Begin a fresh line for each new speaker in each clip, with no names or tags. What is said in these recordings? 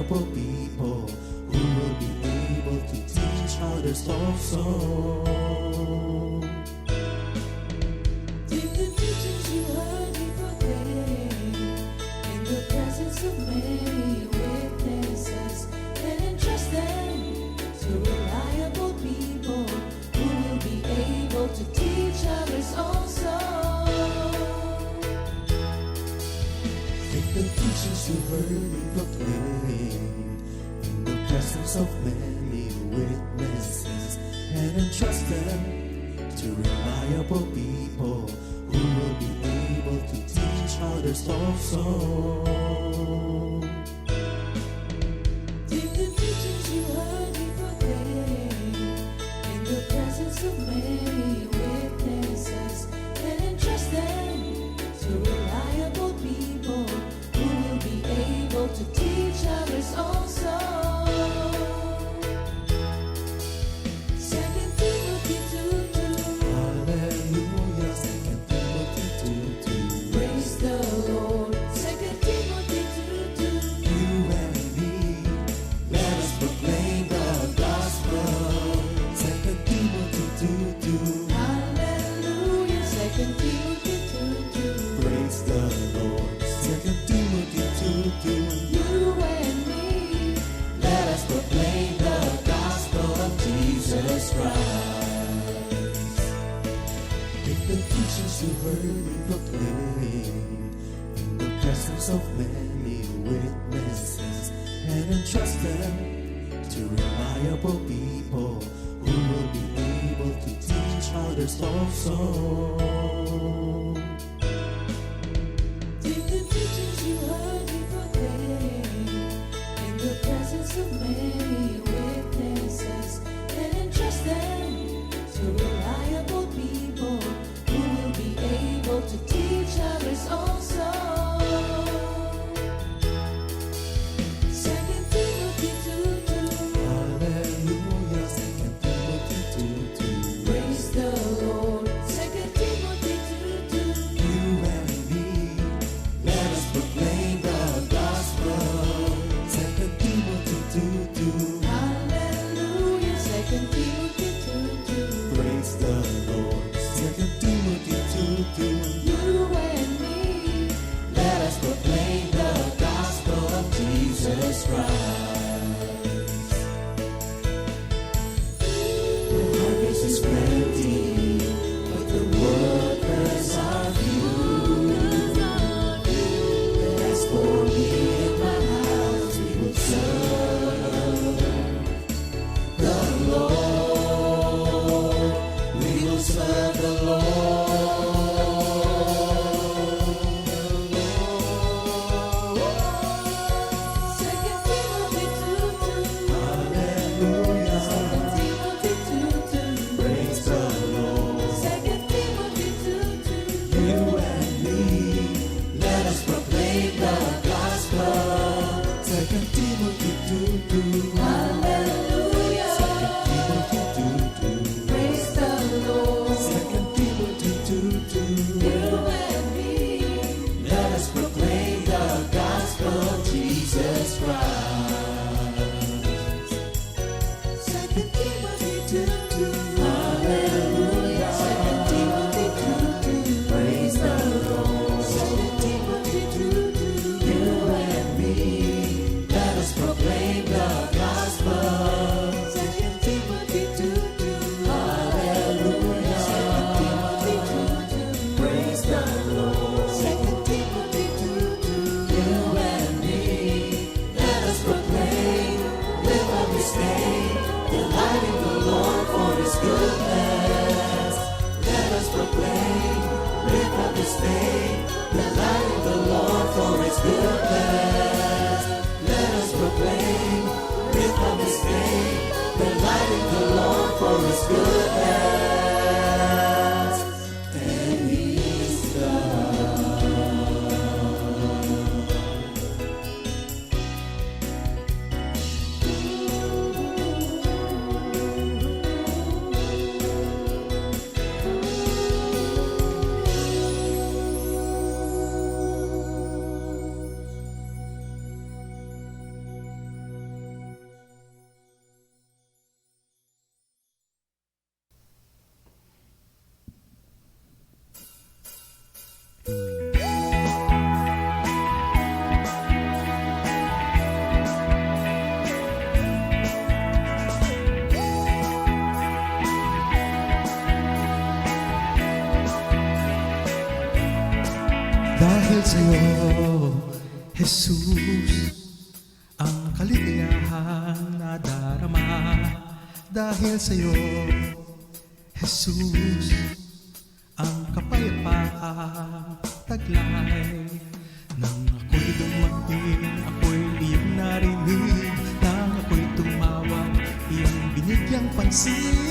reliable people who will be able to teach others also.
Take the teachings you heard me proclaim in the presence of many witnesses, and entrust them to reliable people who will be able to teach others also.
Take the teachings you heard me proclaim in the presence of many witnesses, and entrust them to reliable people who will be able to teach others also.
Take the teachings you heard me proclaim in the presence of many witnesses, and entrust them to reliable people who will be able to teach others also. 2 Timothy 2:2.
Hallelujah, 2 Timothy 2:2.
Praise the Lord. 2 Timothy 2:2.
You and me, let us proclaim the gospel. 2 Timothy 2:2.
Hallelujah. 2 Timothy 2:2.
Praise the Lord. 2 Timothy 2:2.
You and me,
Let us proclaim the gospel of Jesus Christ. Take the teachings you heard me proclaim in the presence of many witnesses, and entrust them to reliable people who will be able to teach others also.
take the teachings you heard me proclaim in the presence of many witnesses, and entrust them to reliable people who will be able to teach others also. 2 Timothy 2:2.
Hallelujah, 2 Timothy 2:2.
Praise the Lord. 2 Timothy 2:2.
You and me, let us proclaim the gospel. 2 Timothy 2:2.
Hallelujah. 2 Timothy 2:2.
Praise the Lord. 2 Timothy 2:2.
You and me,
Let us proclaim the gospel of Jesus Christ. The harvest is plenty, but the workers are few. And as for me and my house, we will serve the Lord. We will serve the Lord.
2 Timothy 2:2.
Hallelujah.
2 Timothy 2:2.
Praise the Lord.
2 Timothy 2:2.
You and me, let us proclaim the gospel. 2 Timothy 2:2.
Hallelujah.
2 Timothy 2:2.
Praise the Lord.
2 Timothy 2:2.
You and me,
Let us proclaim the gospel of Jesus Christ.
2 Timothy 2:2.
Hallelujah.
2 Timothy 2:2.
Praise the Lord.
2 Timothy 2:2.
You and me, let us proclaim the gospel.
2 Timothy 2:2.
Hallelujah.
2 Timothy 2:2.
Praise the Lord.
2 Timothy 2:2.
You and me, let us proclaim, live up this day, delighting the Lord for His goodness. Let us proclaim, live up this day, delighting the Lord for His goodness. Let us proclaim, live up this day, delighting the Lord for His goodness. And He's
Dahil sa'yo, Jesus, ang kaligayahan na darama. Dahil sa'yo, Jesus, ang kapayapaan taglay. Nang ako'y dumating, ako'y iyong narinig. Nang ako'y tumawag, iyong binigyang pansin.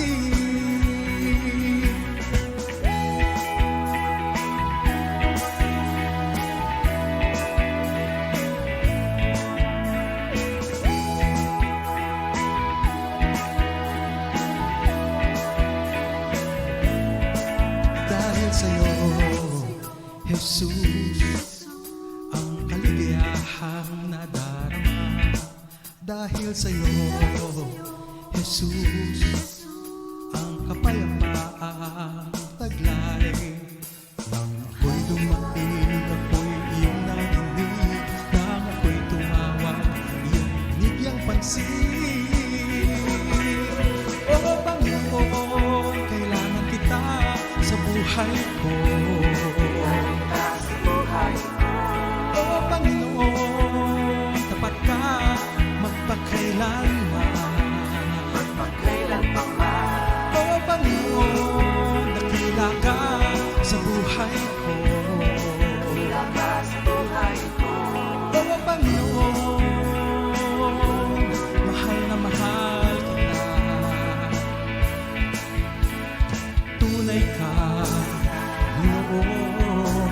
Dahil sa'yo, Jesus, ang kaligayahang nadarama. Dahil sa'yo, Jesus, ang kapayapaan taglay. Nang ako'y dumating, ako'y iyong narinig. Nang ako'y tumawag, iyong binigyang pansin. O Panginoon, kailangan kita sa buhay ko. O Panginoon, tapat ka magpakailanman. O Panginoon, dakila ka sa buhay ko. O Panginoon, mahal na mahal kita. Tunay ka, Panginoon,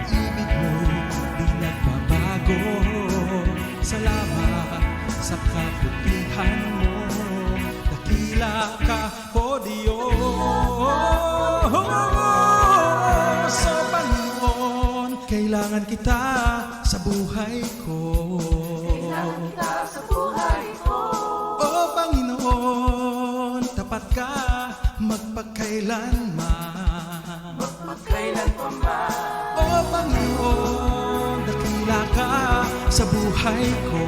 ibig mo'y di nagbabago. Salamat sa kabutihan mo, dakila ka, O Diyos. So Panginoon, kailangan kita sa buhay ko. O Panginoon, tapat ka magpakailanman. O Panginoon, dakila ka sa buhay ko.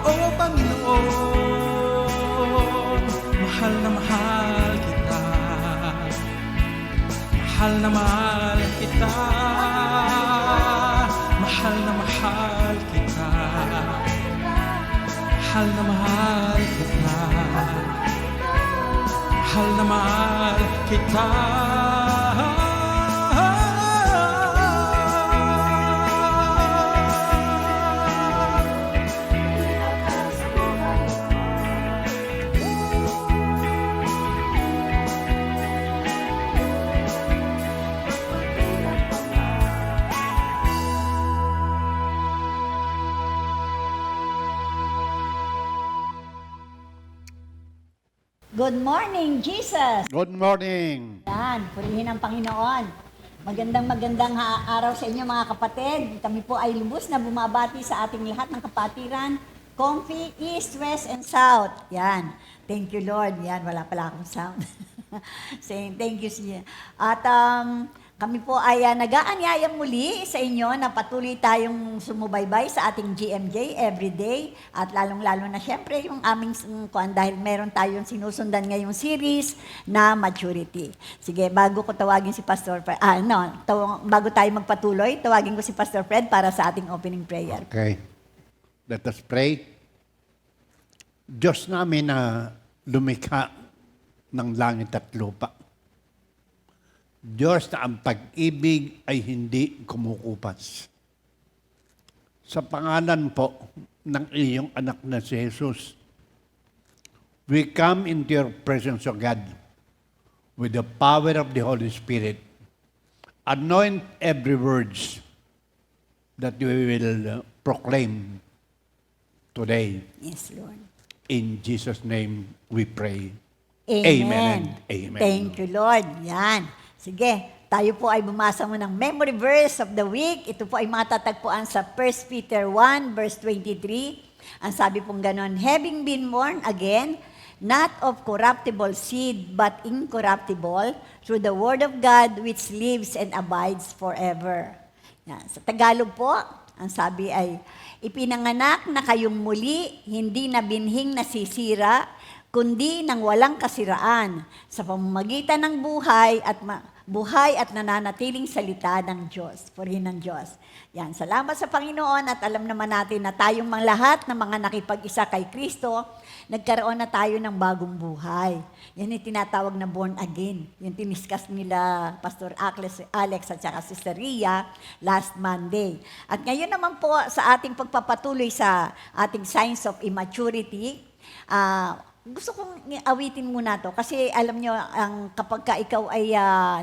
O Panginoon, mahal na mahal kita. Mahal na mahal kita. Mahal na mahal kita. Mahal na mahal kita. Mahal na mahal kita.
Good morning, Jesus!
Good morning.
Yan, purihin ang Panginoon. Magandang araw sa inyo mga kapatid. Kami po ay lubos na bumabati sa ating lahat ng kapatiran. Comfy, East, West, and South. Yan. Thank you, Lord. Yan, wala pala akong sound. Saying thank you siya. At kami po ay nag-aanyaya muli sa inyo na patuloy tayong sumubaybay sa ating GMJ everyday at lalong-lalo na syempre yung aming kuan dahil meron tayong sinusundan ngayong series na maturity. Sige, bago ko tawagin si Pastor Fred, bago tayo magpatuloy, tawagin ko si Pastor Fred para sa ating opening prayer.
Okay. Let us pray. Diyos namin na lumikha ng langit at lupa. Diyos na ang pag-ibig ay hindi kumukupas. Sa pangalan po ng iyong anak na si Jesus, we come into your presence, O God, with the power of the Holy Spirit. Anoint every words that we will proclaim today.
Yes, Lord.
In Jesus' name we pray.
Amen.
Amen.
Thank you, Lord. Yan. Sige, tayo po ay bumasa mo ng memory verse of the week. Ito po ay matatagpuan sa 1 Peter 1, verse 23. Ang sabi pong ganon, having been born again, not of corruptible seed, but incorruptible, through the word of God which lives and abides forever. Yan. Sa Tagalog po, ang sabi ay, ipinanganak na kayong muli, hindi na binhing nasisira, kundi ng walang kasiraan, sa pamamagitan ng buhay at buhay at nananatiling salita ng Diyos, purihin ng Diyos. Yan, salamat sa Panginoon at alam naman natin na tayong mga lahat ng mga nakipag-isa kay Kristo, nagkaroon na tayo ng bagong buhay. Yan yung tinatawag na born again. Yung tiniskas nila Pastor Alex at saka Sister Ria last Monday. At ngayon naman po sa ating pagpapatuloy sa ating signs of immaturity, gusto kong awitin muna to kasi alam nyo, kapag ka ikaw ay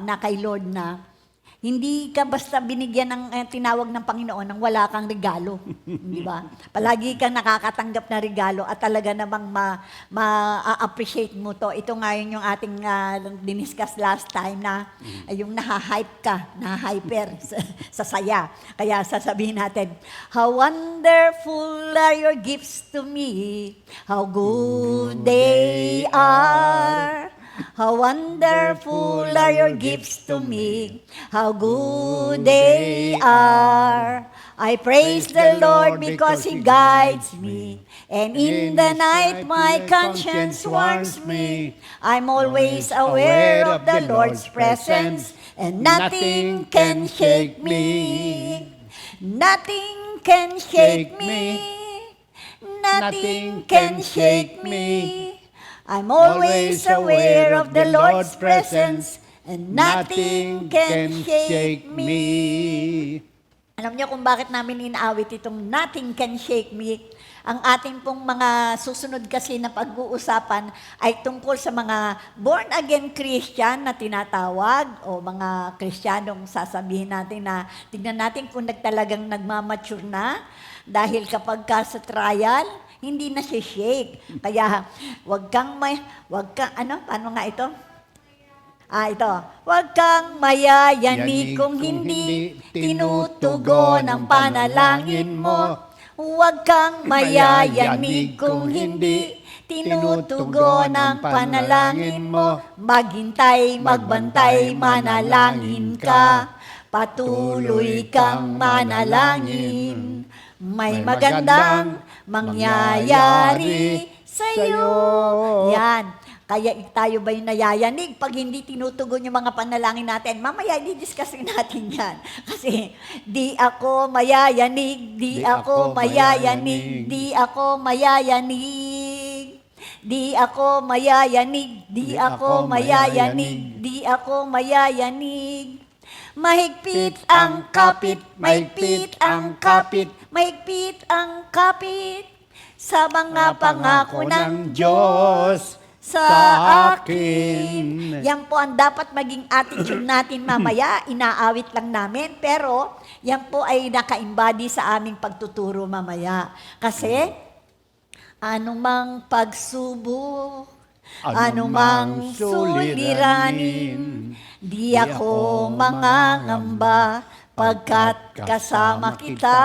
na kay Lord na, hindi ka basta binigyan ng tinawag ng Panginoon nang wala kang regalo. Di ba? Palagi kang nakakatanggap na regalo at talaga namang ma-appreciate mo to. Ito nga yun yung ating diniscuss last time na yung nahahype ka, nahyper sa saya. Kaya sasabihin natin, how wonderful are your gifts to me, how good they are. How wonderful are your gifts to me, how good they are. I praise the Lord because He guides me, and in the night my conscience warns me. I'm always aware of the Lord's presence, and nothing can shake me. Nothing can shake me. Nothing can shake me. I'm always aware of the Lord's presence, and nothing can shake me. Alam niyo kung bakit namin inaawit itong nothing can shake me? Ang ating pong mga susunod kasi na pag-uusapan ay tungkol sa mga born-again Christian na tinatawag o mga Kristiyanong sasabihin natin na tignan natin kung talagang nagmamature na dahil kapag ka sa trial, hindi na siya shake. Kaya, paano nga ito? Ito. Huwag kang mayayanig kung hindi tinutugon ang panalangin mo. Huwag kang mayayanig kung hindi tinutugon ang panalangin mo. Maghintay, magbantay, manalangin ka. Patuloy kang manalangin. May magandang mangyayari sa'yo. Yan. Kaya tayo ba yung nayayanig pag hindi tinutugon yung mga panalangin natin? Mamaya, i-discuss natin yan. Kasi, di ako mayayanig, di ako mayayanig, di ako mayayanig. Di ako mayayanig, di ako mayayanig, di ako mayayanig. Mahigpit ang kapit, mahigpit ang kapit, mahigpit ang kapit sa mga pangako ng Diyos sa akin. Yan po ang dapat maging attitude natin mamaya. Inaawit lang namin, pero yan po ay naka-embody sa aming pagtuturo mamaya. Kasi, anumang pagsubok, anumang suliranin, di ako mangangamba pagkat kasama kita.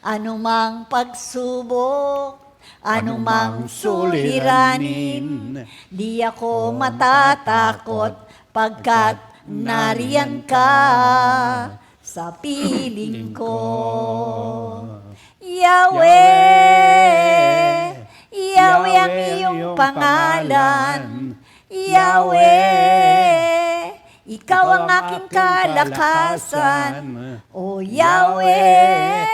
Anumang pagsubok, anumang suliranin, di ako matatakot pagkat nariyan ka sa piling ko. Yahweh, Yahweh ang iyong pangalan. Yahweh, ikaw ang aking kalakasan. O Yahweh,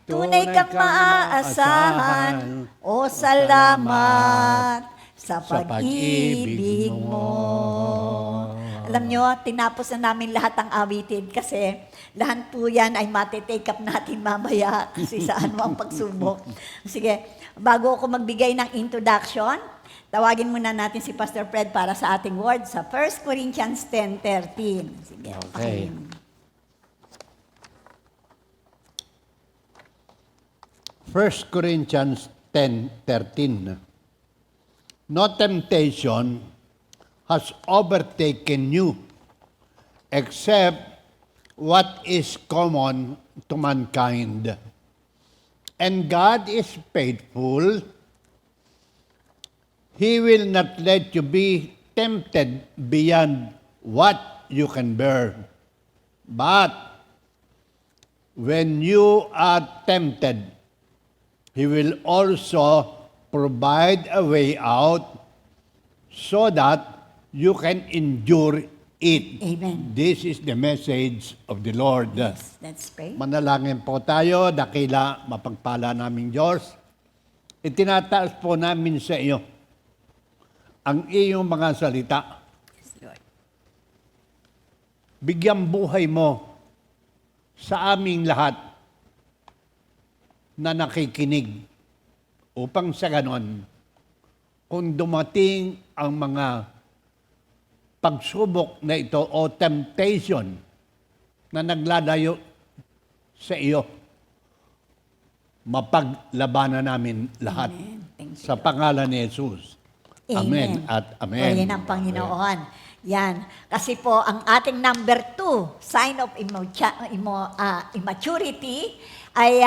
tunay kang maaasahan. O salamat sa pag-ibig mo. Alam nyo, tinapos na namin lahat ang awitin kasi lahat po yan ay matitake up natin mamaya kasi sa anumang pagsubok. Sige, bago ako magbigay ng introduction, tawagin muna natin si Pastor Fred para sa ating word sa 1 Corinthians 10:13. Sige,
okay. 1 Corinthians 10:13. No temptation has overtaken you except what is common to mankind. And God is faithful. He will not let you be tempted beyond what you can bear. But when you are tempted, He will also provide a way out so that you can endure it.
Amen.
This is the message of the Lord.
Let's pray.
Manalangin po tayo, dakila mapagpala naming Diyos. Itinataas po namin sa iyo ang iyong mga salita.
Yes, Lord.
Bigyan buhay mo sa aming lahat na nakikinig upang sa ganon, kung dumating ang mga pagsubok na ito o temptation na naglalayo sa iyo, mapaglabanan namin lahat.
Amen. Thank you,
Sa pangalan ni Jesus. Amen at amen.
Purihin ang Panginoon. Yan. Kasi po, ang ating number 2, sign of immaturity, ay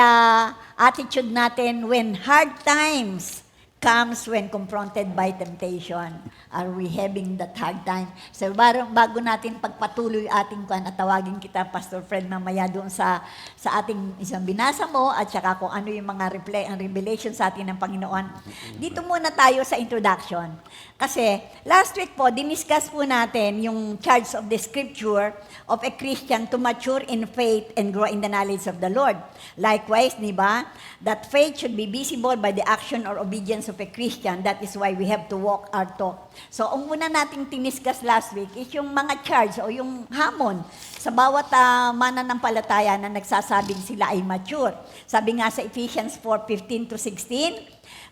attitude natin when hard times comes when confronted by temptation. Are we having that hard time? So, bago natin pagpatuloy ating at tawagin kita, Pastor Fred, mamaya doon sa ating isang binasa mo at saka kung ano yung mga ang revelation sa atin ng Panginoon. Dito muna tayo sa introduction. Kasi, last week po, diniscuss po natin yung charge of the scripture of a Christian to mature in faith and grow in the knowledge of the Lord. Likewise, di ba, that faith should be visible by the action or obedience of a Christian. That is why we have to walk our talk. So, ang una nating tiniscuss last week is yung mga charge o yung hamon sa bawat mananampalataya na nagsasabing sila ay mature. Sabi nga sa Ephesians 4:15-16,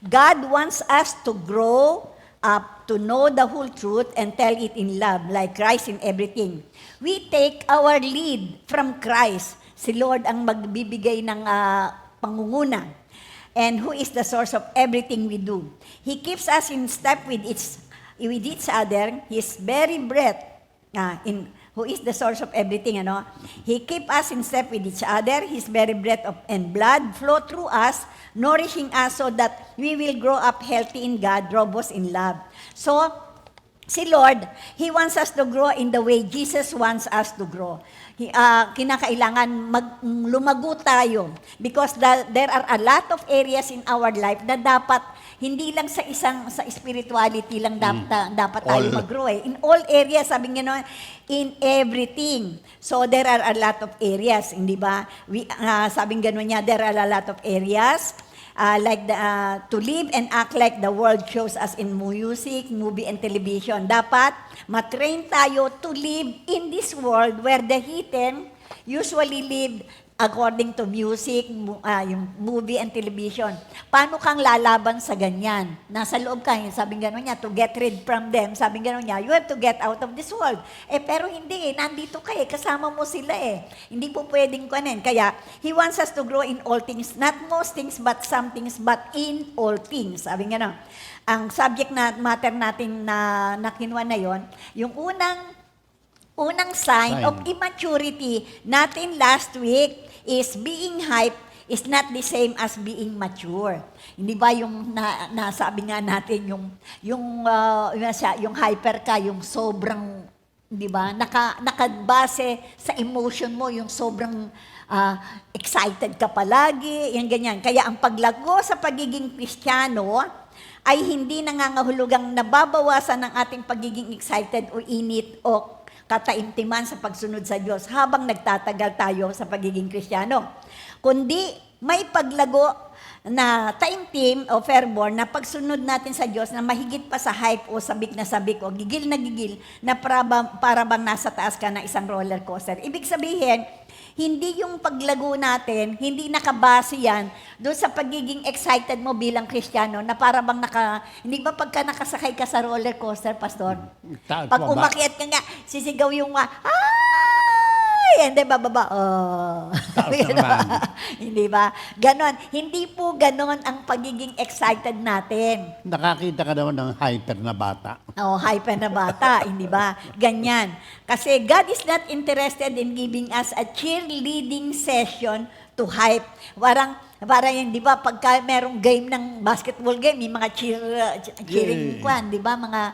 God wants us to grow up to know the whole truth and tell it in love, like Christ in everything. We take our lead from Christ. Si Lord ang magbibigay ng pangunguna. And who is the source of everything we do. He keeps us in step with each other. His very breath, who is the source of everything, He keep us in step with each other. His very breath and blood flow through us, nourishing us so that we will grow up healthy in God, robust in love. So, si Lord, He wants us to grow in the way Jesus wants us to grow. Kinakailangan lumago tayo because there are a lot of areas in our life na dapat hindi lang sa spirituality lang dapat tayo mag-grow eh. In all areas, sabi nga in everything. So there are a lot of areas, hindi ba? Sabi gano'n niya, there are a lot of areas to live and act like the world shows us in music, movie, and television. Dapat matrain tayo to live in this world where the heathen usually live according to music, yung movie and television. Paano kang lalaban sa ganyan? Nasa loob ka, sabi gano'n niya, to get rid from them. Sabi gano'n niya, you have to get out of this world. Pero hindi nandito ka kasama mo sila Hindi po pwedeng kunin. Kaya, He wants us to grow in all things, not most things, but some things, but in all things. Sabi gano'n. Ang subject matter natin na kinuha na yon, yung unang sign of immaturity natin last week is being hype is not the same as being mature. Hindi ba yung nasabi nga natin yung hyper ka, yung sobrang, di ba, nakabase sa emotion mo, yung sobrang excited ka palagi, yan ganyan. Kaya ang paglago sa pagiging Kristiyano ay hindi nangangahulugang nababawasan ng ating pagiging excited o init o kataimtiman sa pagsunod sa Diyos habang nagtatagal tayo sa pagiging Kristiyano. Kundi may paglago na taimtim o fervor na pagsunod natin sa Diyos na mahigit pa sa hype o sabik na sabik o gigil na para bang nasa taas ka ng isang roller coaster. Ibig sabihin, hindi yung paglago natin, hindi nakabase yan doon sa pagiging excited mo bilang Kristiyano na para bang hindi ba pagka nakasakay ka sa roller coaster, Pastor? Pag umakyat ka nga, sisigaw yung hindi bababa. Hindi ba? Ganon. Hindi po ganon ang pagiging excited natin.
Nakakita ka naman ng hyper na bata.
Hyper na bata, hindi ba? Ganyan. Kasi God is not interested in giving us a cheerleading session to hype. Parang yan, di ba, pagka merong game ng basketball game, may mga cheering kwan, di ba, mga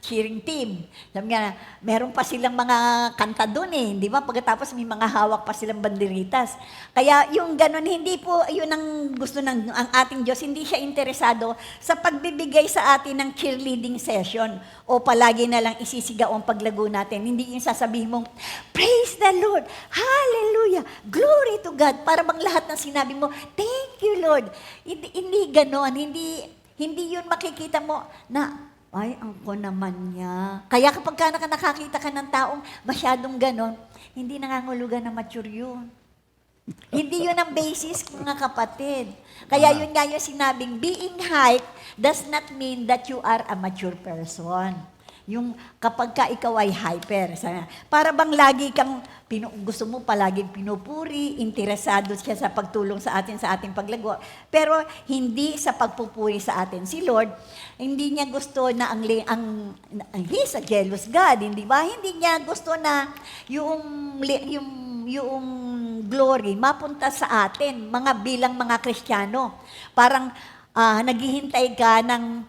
cheering team. Sabi nga, meron pa silang mga kanta doon eh, di ba? Pagkatapos may mga hawak pa silang banderitas. Kaya yung ganun, hindi po, yun ang gusto ng ang ating Diyos, hindi siya interesado sa pagbibigay sa atin ng cheerleading session o palagi na lang isisigaw ang paglago natin. Hindi yung sasabihin mong, praise the Lord, hallelujah, glory to God, para bang lahat ng sinabi mo, thank you Lord. Hindi ganon, hindi yun makikita mo na, ay, ang ko naman niya. Kaya kapag nakakita ka ng taong masyadong ganon, hindi nangangulugan na mature yun. Hindi yun ang basis, mga kapatid. Kaya yun nga yung sinabing, being hype does not mean that you are a mature person. Yung kapag ka ikaw ay hyper. Para bang lagi kang, gusto mo palaging pinupuri, interesado siya sa pagtulong sa ating paglago. Pero hindi sa pagpupuri sa atin. Si Lord, hindi niya gusto na He's a jealous God, hindi ba? Hindi niya gusto na yung glory mapunta sa atin, bilang mga Kristiyano. Parang naghihintay ka ng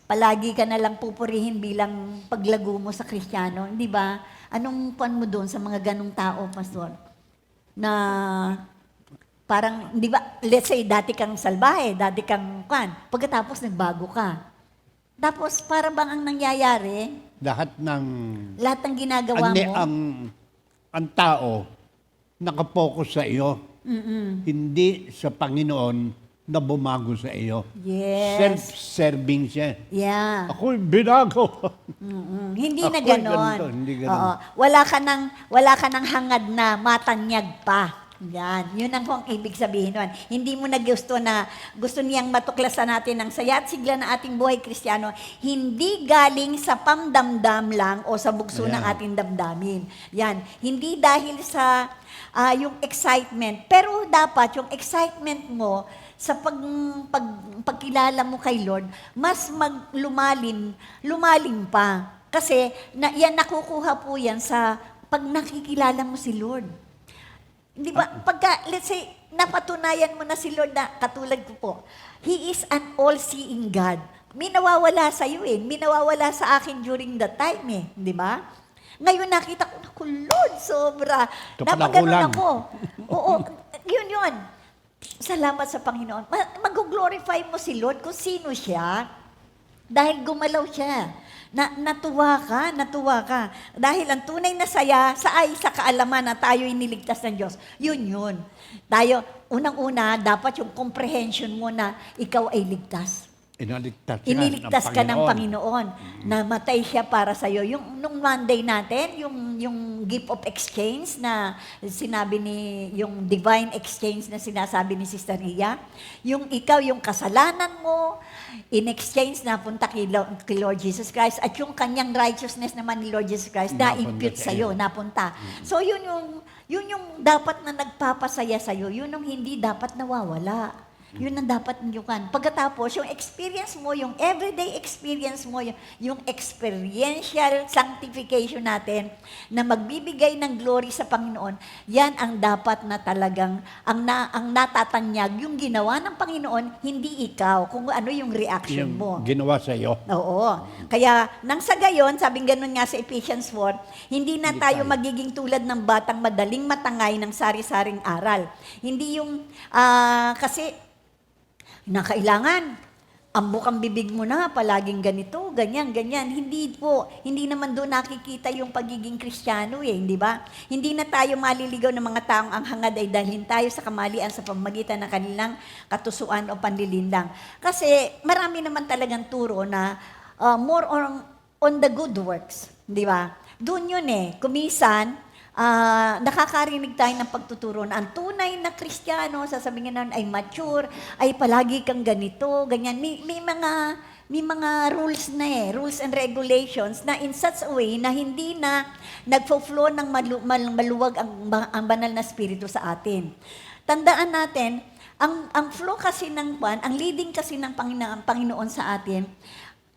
palagi ka na lang pupurihin bilang paglago mo sa Kristiyano, hindi ba? Anong pan mo doon sa mga ganong tao, Pastor? Na parang, di ba, let's say, dati kang salbahe, dati kang pagkatapos nagbago ka. Tapos, para bang ang nangyayari? Lahat ng ginagawa mo?
Ang tao, nakapokus sa iyo. Hindi sa Panginoon na bumago sa iyo.
Yes.
Self-serving siya.
Yeah.
Ako'y binago.
Hindi na
Ako'y
ganon.
ganito, hindi ganon.
Oo. Wala ka ng hangad na matanyag pa. Yan. Yun ang ibig sabihin nun. Hindi mo na gusto niyang matuklasan natin ng saya at sigla na ating buhay Kristiyano, hindi galing sa pamdamdam lang o sa bugso ng ating damdamin. Yan. Hindi dahil sa yung excitement. Pero dapat yung excitement mo sa pagkilala mo kay Lord, mas lumalim pa. Kasi yan nakukuha po yan sa pag nakikilala mo si Lord. Di ba? Pagka, let's say, napatunayan mo na si Lord na, katulad ko po, He is an all-seeing God. May nawawala sa iyo eh. May nawawala sa akin during that time eh. Di ba? Ngayon nakita ko, naku Lord, sobra. Napaganon ako. Oo, yun. Salamat sa Panginoon. Mag-glorify mo si Lord kung sino siya. Dahil gumalaw siya. Natuwa ka. Dahil ang tunay na saya sa kaalaman na tayo'y niligtas ng Diyos. Yun. Tayo, unang-una, dapat yung comprehension mo na ikaw ay ligtas. Iniligtas ka ng Panginoon. Namatay siya para sa iyo. Nung Monday natin, yung gift of exchange na sinabi yung divine exchange na sinasabi ni Sister Ria, yung ikaw, yung kasalanan mo, in exchange na punta kay Lord Jesus Christ, at yung kanyang righteousness naman ni Lord Jesus Christ, na-impute sa iyo, napunta. So yun yung dapat na nagpapasaya sa iyo, yun yung hindi dapat nawawala. Yun ang dapat niyukan. Pagkatapos, yung experience mo, yung everyday experience mo, yung experiential sanctification natin na magbibigay ng glory sa Panginoon, yan ang dapat na talagang, ang natatanyag, yung ginawa ng Panginoon, hindi ikaw, kung ano yung reaction mo.
Ginawa sa iyo.
Oo. Kaya, nang sa gayon, sabing ganun nga sa Ephesians 4, hindi tayo magiging tulad ng batang madaling matangay ng sari-saring aral. Hindi yung, kasi, na kailangan, ambok ang bibig mo na, palaging ganito, ganyan. Hindi naman doon nakikita yung pagiging Kristiyano hindi ba? Hindi na tayo maliligaw ng mga taong ang hangad ay dalhin tayo sa kamalian sa pamamagitan ng kanilang katusuan o panlilindang. Kasi marami naman talagang turo na more on the good works, di ba? Doon yun kumisan, nakakarinig tayo ng pagtuturo na ang tunay na Kristiyano, sasabihin na ay mature, ay palagi kang ganito, ganyan. May mga rules na rules and regulations na in such a way na hindi na nagfo-flow ng maluwag ang banal na spirito sa atin. Tandaan natin, ang flow kasi ang leading kasi ng Panginoon sa atin,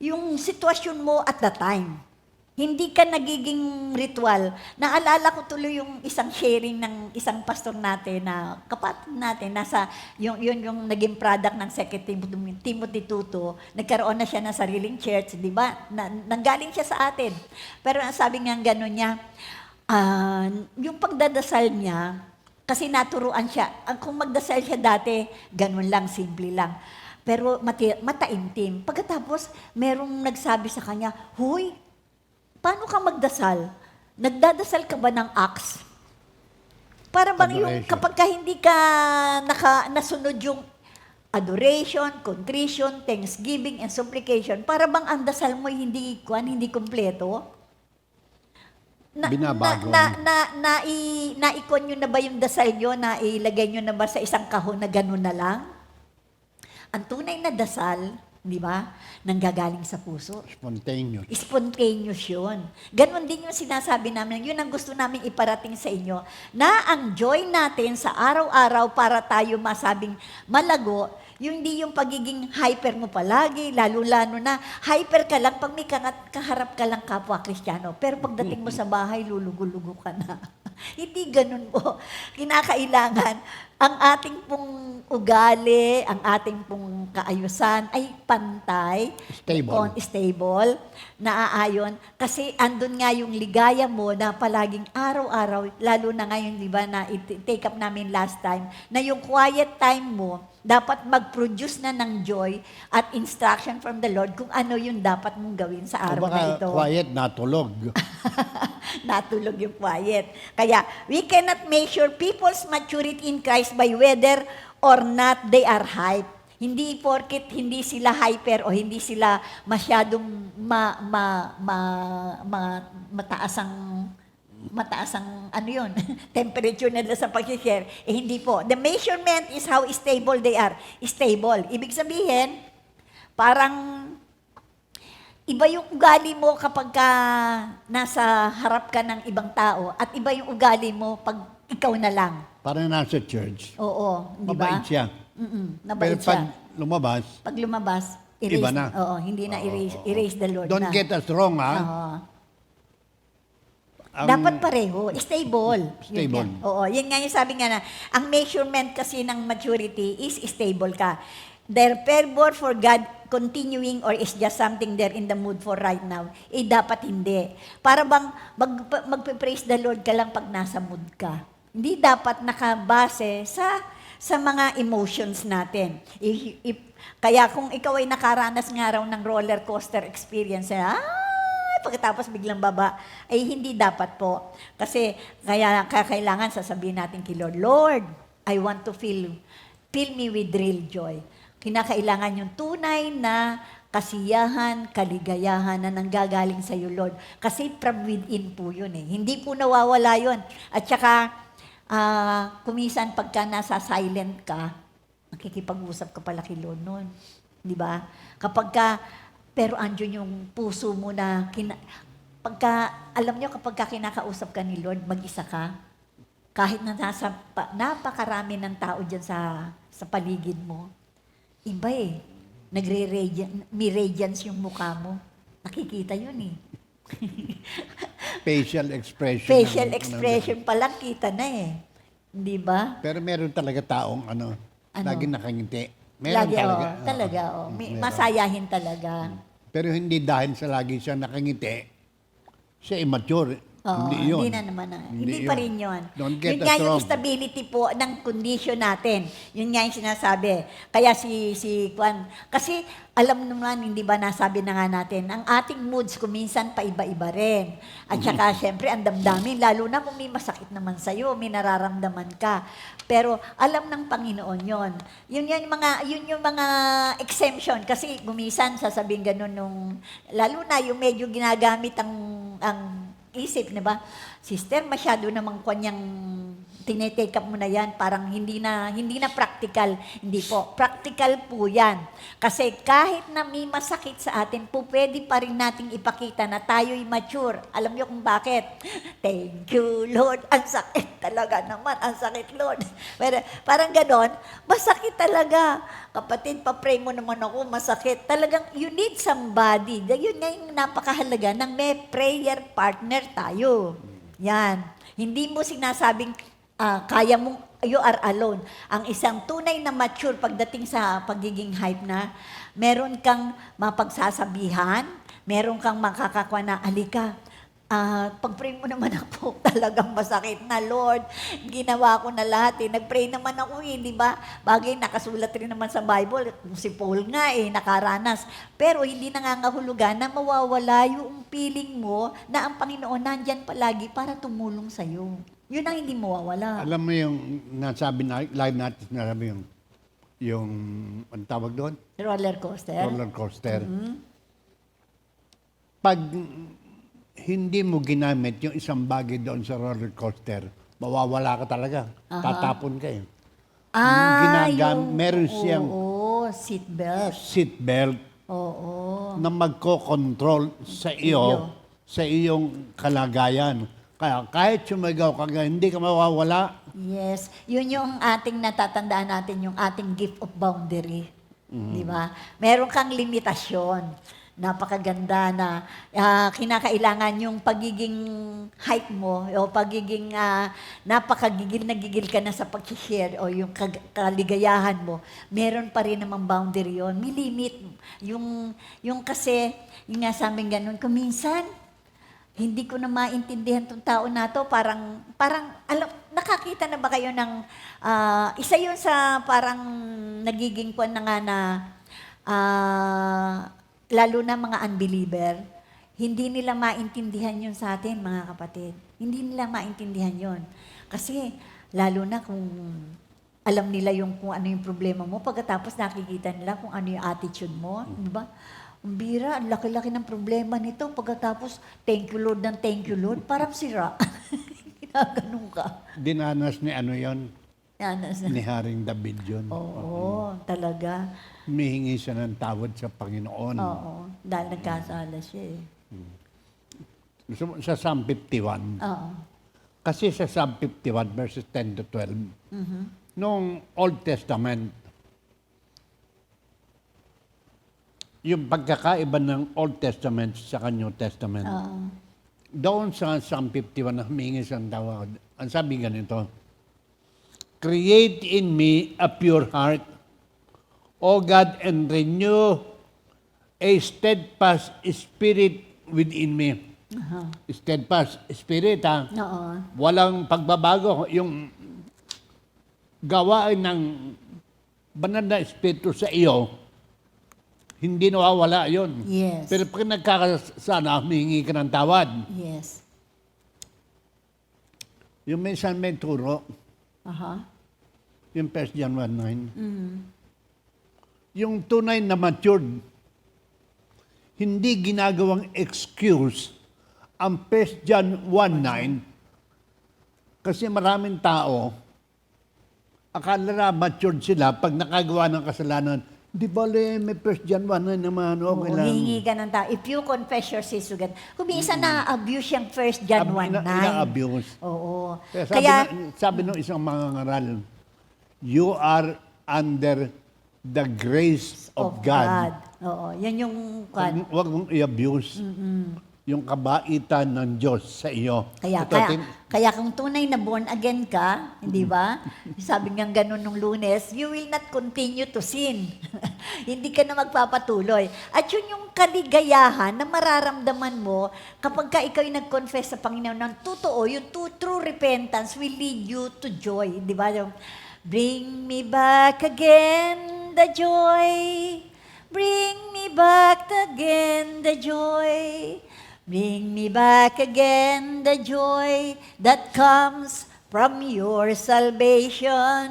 yung sitwasyon mo at the time. Hindi ka nagiging ritual. Naalala ko tuloy yung isang sharing ng isang pastor natin na kapatid natin, yung naging product ng Secretary Timothy Tuto, nagkaroon na siya ng sariling church, di ba? Nanggaling siya sa atin. Pero ang sabi nga gano'n niya, yung pagdadasal niya, kasi naturuan siya, kung magdasal siya dati, ganun lang, simple lang. Pero mataimtim. Pagkatapos, merong nagsabi sa kanya, "Huy, paano ka magdasal? Nagdadasal ka ba ng acts?" Para bang yung
Adoration.
kapag ka hindi ka nasunod yung adoration, contrition, thanksgiving, and supplication, para bang ang dasal mo hindi kumpleto?
Binabago.
Naikon nyo na ba yung dasal nyo? Nailagay nyo na ba sa isang kahon na gano'n na lang? Ang tunay na dasal, di ba, nanggagaling sa puso.
Spontaneous.
Spontaneous yun. Ganon din yung sinasabi namin. Yun ang gusto namin iparating sa inyo, na ang joy natin sa araw-araw para tayo masabing malago, yung di yung pagiging hyper mo palagi, lalo-lalo na hyper ka lang pag may kaharap ka lang kapwa Kristiyano. Pero pagdating mo sa bahay, lulugo-lugo ka na. Hindi ganun po. Kinakailangan ang ating pong ugali, ang ating pong kaayusan ay pantay, stable, naaayon. Kasi andun nga yung ligaya mo na palaging araw-araw, lalo na ngayon, di ba, na take up namin last time, na yung quiet time mo, dapat mag-produce na ng joy at instruction from the Lord kung ano yung dapat mong gawin sa araw na ito.
Quiet, natulog.
Natulog yung quiet. Kaya, we cannot measure people's maturity in Christ by whether or not they are hype. Hindi porket hindi sila hyper o hindi sila masyadong mataas ang ano yun, temperature nila sa pag-share. Hindi po. The measurement is how stable they are. Stable. Ibig sabihin, parang iba yung ugali mo kapag ka nasa harap ka ng ibang tao at iba yung ugali mo pag ikaw na lang.
Parang nasa church.
Oo, di ba?
Mabait siya.
Nabait
Pero pag
siya.
lumabas,
Pag lumabas, erase.
Iba na.
Oo, hindi na erase the Lord
don't
na.
get us wrong, ha?
Oo.
Ang-
Dapat pareho. Stable. Yun
Stable.
nga. Oo, yun nga yung sabi nga na, ang measurement kasi ng maturity is stable ka. Their fervor for God continuing or is just something they're in the mood for right now, dapat hindi. Para bang magpe-praise the Lord ka lang pag nasa mood ka. Hindi dapat nakabase sa mga emotions natin. Kaya kung ikaw ay nakaranas nga raw ng roller coaster experience, pagkatapos biglang baba, ay hindi dapat po. Kasi kaya kailangan sasabihin natin kay Lord, "Lord, I want to fill me with real joy." Kinakailangan yung tunay na kasiyahan, kaligayahan na nanggagaling sa iyo, Lord. Kasi from within po yun eh. Hindi po nawawala yun. At saka, kumisan pagka nasa silent ka, nakikipag-usap ka pala kay Lord nun. Di ba? Pero andyan yung puso mo na, alam nyo, kapag kinakausap ka ni Lord, mag-isa ka, kahit na napakarami ng tao dyan sa paligid mo, iba eh. May radiance yung mukha mo. Nakikita yun eh.
Facial expression.
Facial expression pa lang kita na eh. Di ba?
Pero meron talaga taong lagi nakangiti. Meron
Lagi,
talaga.
talaga. Masayahin talaga.
Pero hindi dahil sa lagi siya nakangiti, siya immature.
Oo,
Hindi yun.
hindi na naman. Hindi pa
yun.
rin yun.
Don't get
Yun
us
nga yung
wrong.
stability po ng condition natin. Yun nga yung sinasabi. Kaya si Kwan, kasi alam naman, hindi ba nasabi na nga natin, ang ating moods kuminsan paiba-iba rin. At saka, syempre, ang damdamin, lalo na kung may masakit naman sa'yo, may nararamdaman ka. Pero alam ng Panginoon yon. Yun yung mga exemption. Kasi gumisan, sasabihin ganun lalo na yung medyo ginagamit ang isip, na ba? Sister, masyado namang kanyang tinetake up mo na yan, parang hindi na practical. Hindi po. Practical po yan. Kasi kahit na may masakit sa atin po, pwede pa rin nating ipakita na tayo'y mature. Alam niyo kung bakit? Thank you, Lord. Ang sakit talaga naman. Ang sakit, Lord. Pero parang ganon, masakit talaga. Kapatid, pa-pray mo naman ako, masakit. Talagang you need somebody. Yun nga yung napakahalaga ng may prayer partner tayo. Yan. Hindi mo sinasabing kaya mong you are alone. Ang isang tunay na mature pagdating sa pagiging hype na, meron kang mapagsasabihan, meron kang makakakwa na, alika, pag-pray mo naman ako, talagang masakit na, Lord. Ginawa ko na lahat eh. Nag-pray naman ako eh, di ba? Bagay, nakasulat rin naman sa Bible. Si Paul nga eh, nakaranas. Pero hindi nangangahulugan na mawawala yung feeling mo na ang Panginoon nandyan palagi para tumulong sa'yo. Yun ang hindi mawawala.
Alam mo yung nasabi na, live natin, nasabi yung ang tawag doon?
Roller coaster.
Roller coaster. Pag hindi mo ginamit yung isang bagay doon sa roller coaster, mawawala ka talaga. Tatapon ka eh. Meron siyang
seatbelt.
seatbelt
Oo.
na magko-control sa iyo, sa iyong kalagayan. Kaya kahit sumigaw ka, hindi ka mawawala.
Yes. Yun yung ating natatandaan natin, yung ating gift of boundary. Di ba? Meron kang limitasyon. Napakaganda na kinakailangan yung pagiging hype mo o pagiging napakagigil na gigil ka na sa pag-share o yung kaligayahan mo. Meron pa rin namang boundary yon. May limit. Yung kasi, yung nga sa amin ganun, kuminsan, hindi ko na maintindihan tong tao na to. Parang nakakita na ba kayo ng, isa yun sa parang nagiging kwan na nga na, lalo na mga unbeliever, hindi nila maintindihan yun sa atin, mga kapatid. Hindi nila maintindihan yun. Kasi, lalo na kung alam nila kung ano yung problema mo, pagkatapos nakikita nila kung ano yung attitude mo, di ba? Ang bira, ang laki-laki ng problema nito. Pagkatapos, thank you Lord ng thank you Lord, parang sira. Ginaganon ka.
Dinanas ni ano yon,
Yanas.
ni Haring David yun.
Oo, talaga.
Humihingi siya ng tawad sa Panginoon.
Oo, dahil nagkasala siya eh.
Sa Psalm 51.
Oo.
Kasi sa Psalm 51, verses 10 to 12, noong Old Testament, yung pagkakaiba ng Old Testament sa New Testament, doon sa Psalm 51 na humingi siyang tawad, ang sabi ganito, create in me a pure heart, O God, and renew a steadfast spirit within me. Steadfast spirit, ha?
Oo.
Walang pagbabago. Yung gawain ng banal na espiritu sa iyo, hindi nawawala yun.
Yes.
Pero pag nagkakasala, humingi ka ng tawad.
Yes.
Yung minsan may turo,
Aha.
yung 1 John 1:9. Yung tunay na matured, hindi ginagawang excuse ang 1 John 1:9 kasi maraming tao, akala na matured sila pag nakagawa ng kasalanan. Di ba may 1 John 1:9 naman, okay lang.
Hihingi ka ng tao. If you confess your sins to God, kung minsan na-abuse yung 1 John 1:9.
Ina-abuse.
Oo.
Kaya sabi nung isang mga ngaral, you are under the grace of God.
Oo. Yan yung
Huwag mong i-abuse yung kabaitan ng Diyos sa iyo.
Kaya kung tunay na born again ka, hindi ba? Sabi nga ganun nung Lunes, you will not continue to sin. Hindi ka na magpapatuloy. At yun yung kaligayahan na mararamdaman mo kapag ka ikaw yung nag-confess sa Panginoon ng totoo, yung true repentance will lead you to joy. Di ba? Yung, bring me back again the joy. Bring me back again the joy. Bring me back again the joy that comes from your salvation.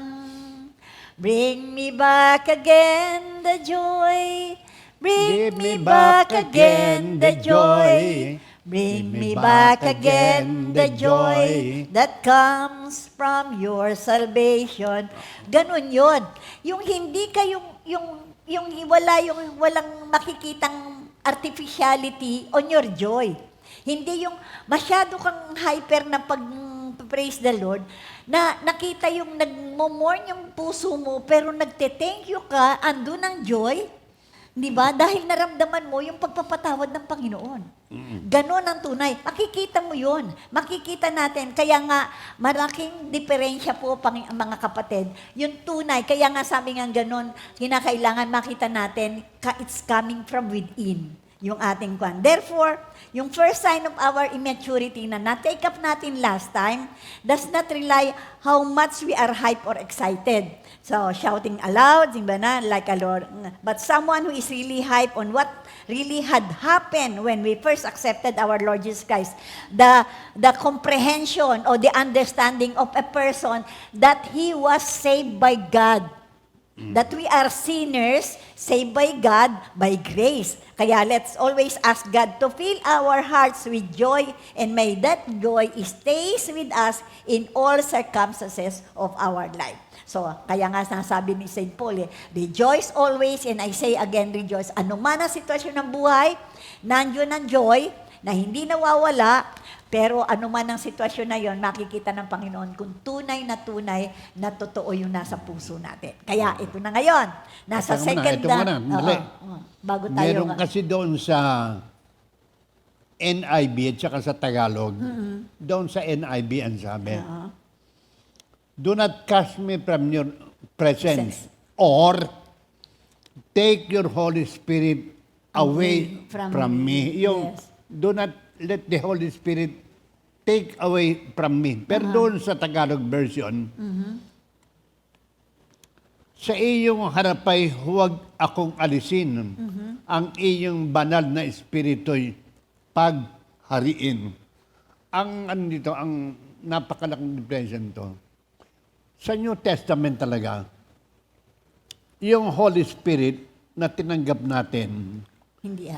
Bring me back again the joy. Bring me back again the joy. Bring me back again the joy that comes from your salvation. Ganun yun. Yung hindi kayong, yung walang makikitang artificiality on your joy. Hindi yung masyado kang hyper na pag-praise the Lord, na nakita yung nagmomorn yung puso mo, pero nagte-thank you ka, andun ang joy. Di ba? Dahil naramdaman mo yung pagpapatawad ng Panginoon. Ganon ang tunay. Makikita mo yun. Makikita natin. Kaya nga, malaking diferensya po, mga kapatid. Yung tunay, kaya nga sabi nga ganon, kinakailangan makita natin, it's coming from within. Yung ating kwan. Therefore, yung first sign of our immaturity na na-take up natin last time does not rely how much we are hype or excited. So, shouting aloud, di ba na, like a Lord. But someone who is really hype on what really had happened when we first accepted our Lord Jesus Christ, the comprehension or the understanding of a person that he was saved by God. That we are sinners saved by God by grace. Kaya let's always ask God to fill our hearts with joy, and may that joy stays with us in all circumstances of our life. So, kaya nga nasabi ni St. Paul, rejoice always, and I say again, rejoice. Ano man ang sitwasyon ng buhay, nandiyon ang joy na hindi nawawala, pero ano man ang sitwasyon na yon, makikita ng Panginoon kung tunay na totoo yung nasa puso natin. Kaya ito na ngayon, nasa
Ito
second
muna, dali.
bago tayo.
Meron kasi doon sa NIV at saka sa Tagalog, doon sa NIV ang sabi, do not cast me from your presence, or take your Holy Spirit away from me. Yung,
yes.
do not let the Holy Spirit take away from me. Pero doon sa Tagalog version, sa iyong harapay huwag akong alisin. Ang iyong banal na espiritu'y paghariin. Ang napakalaking diferensya nito. Sa New Testament talaga, yung Holy Spirit na tinanggap natin,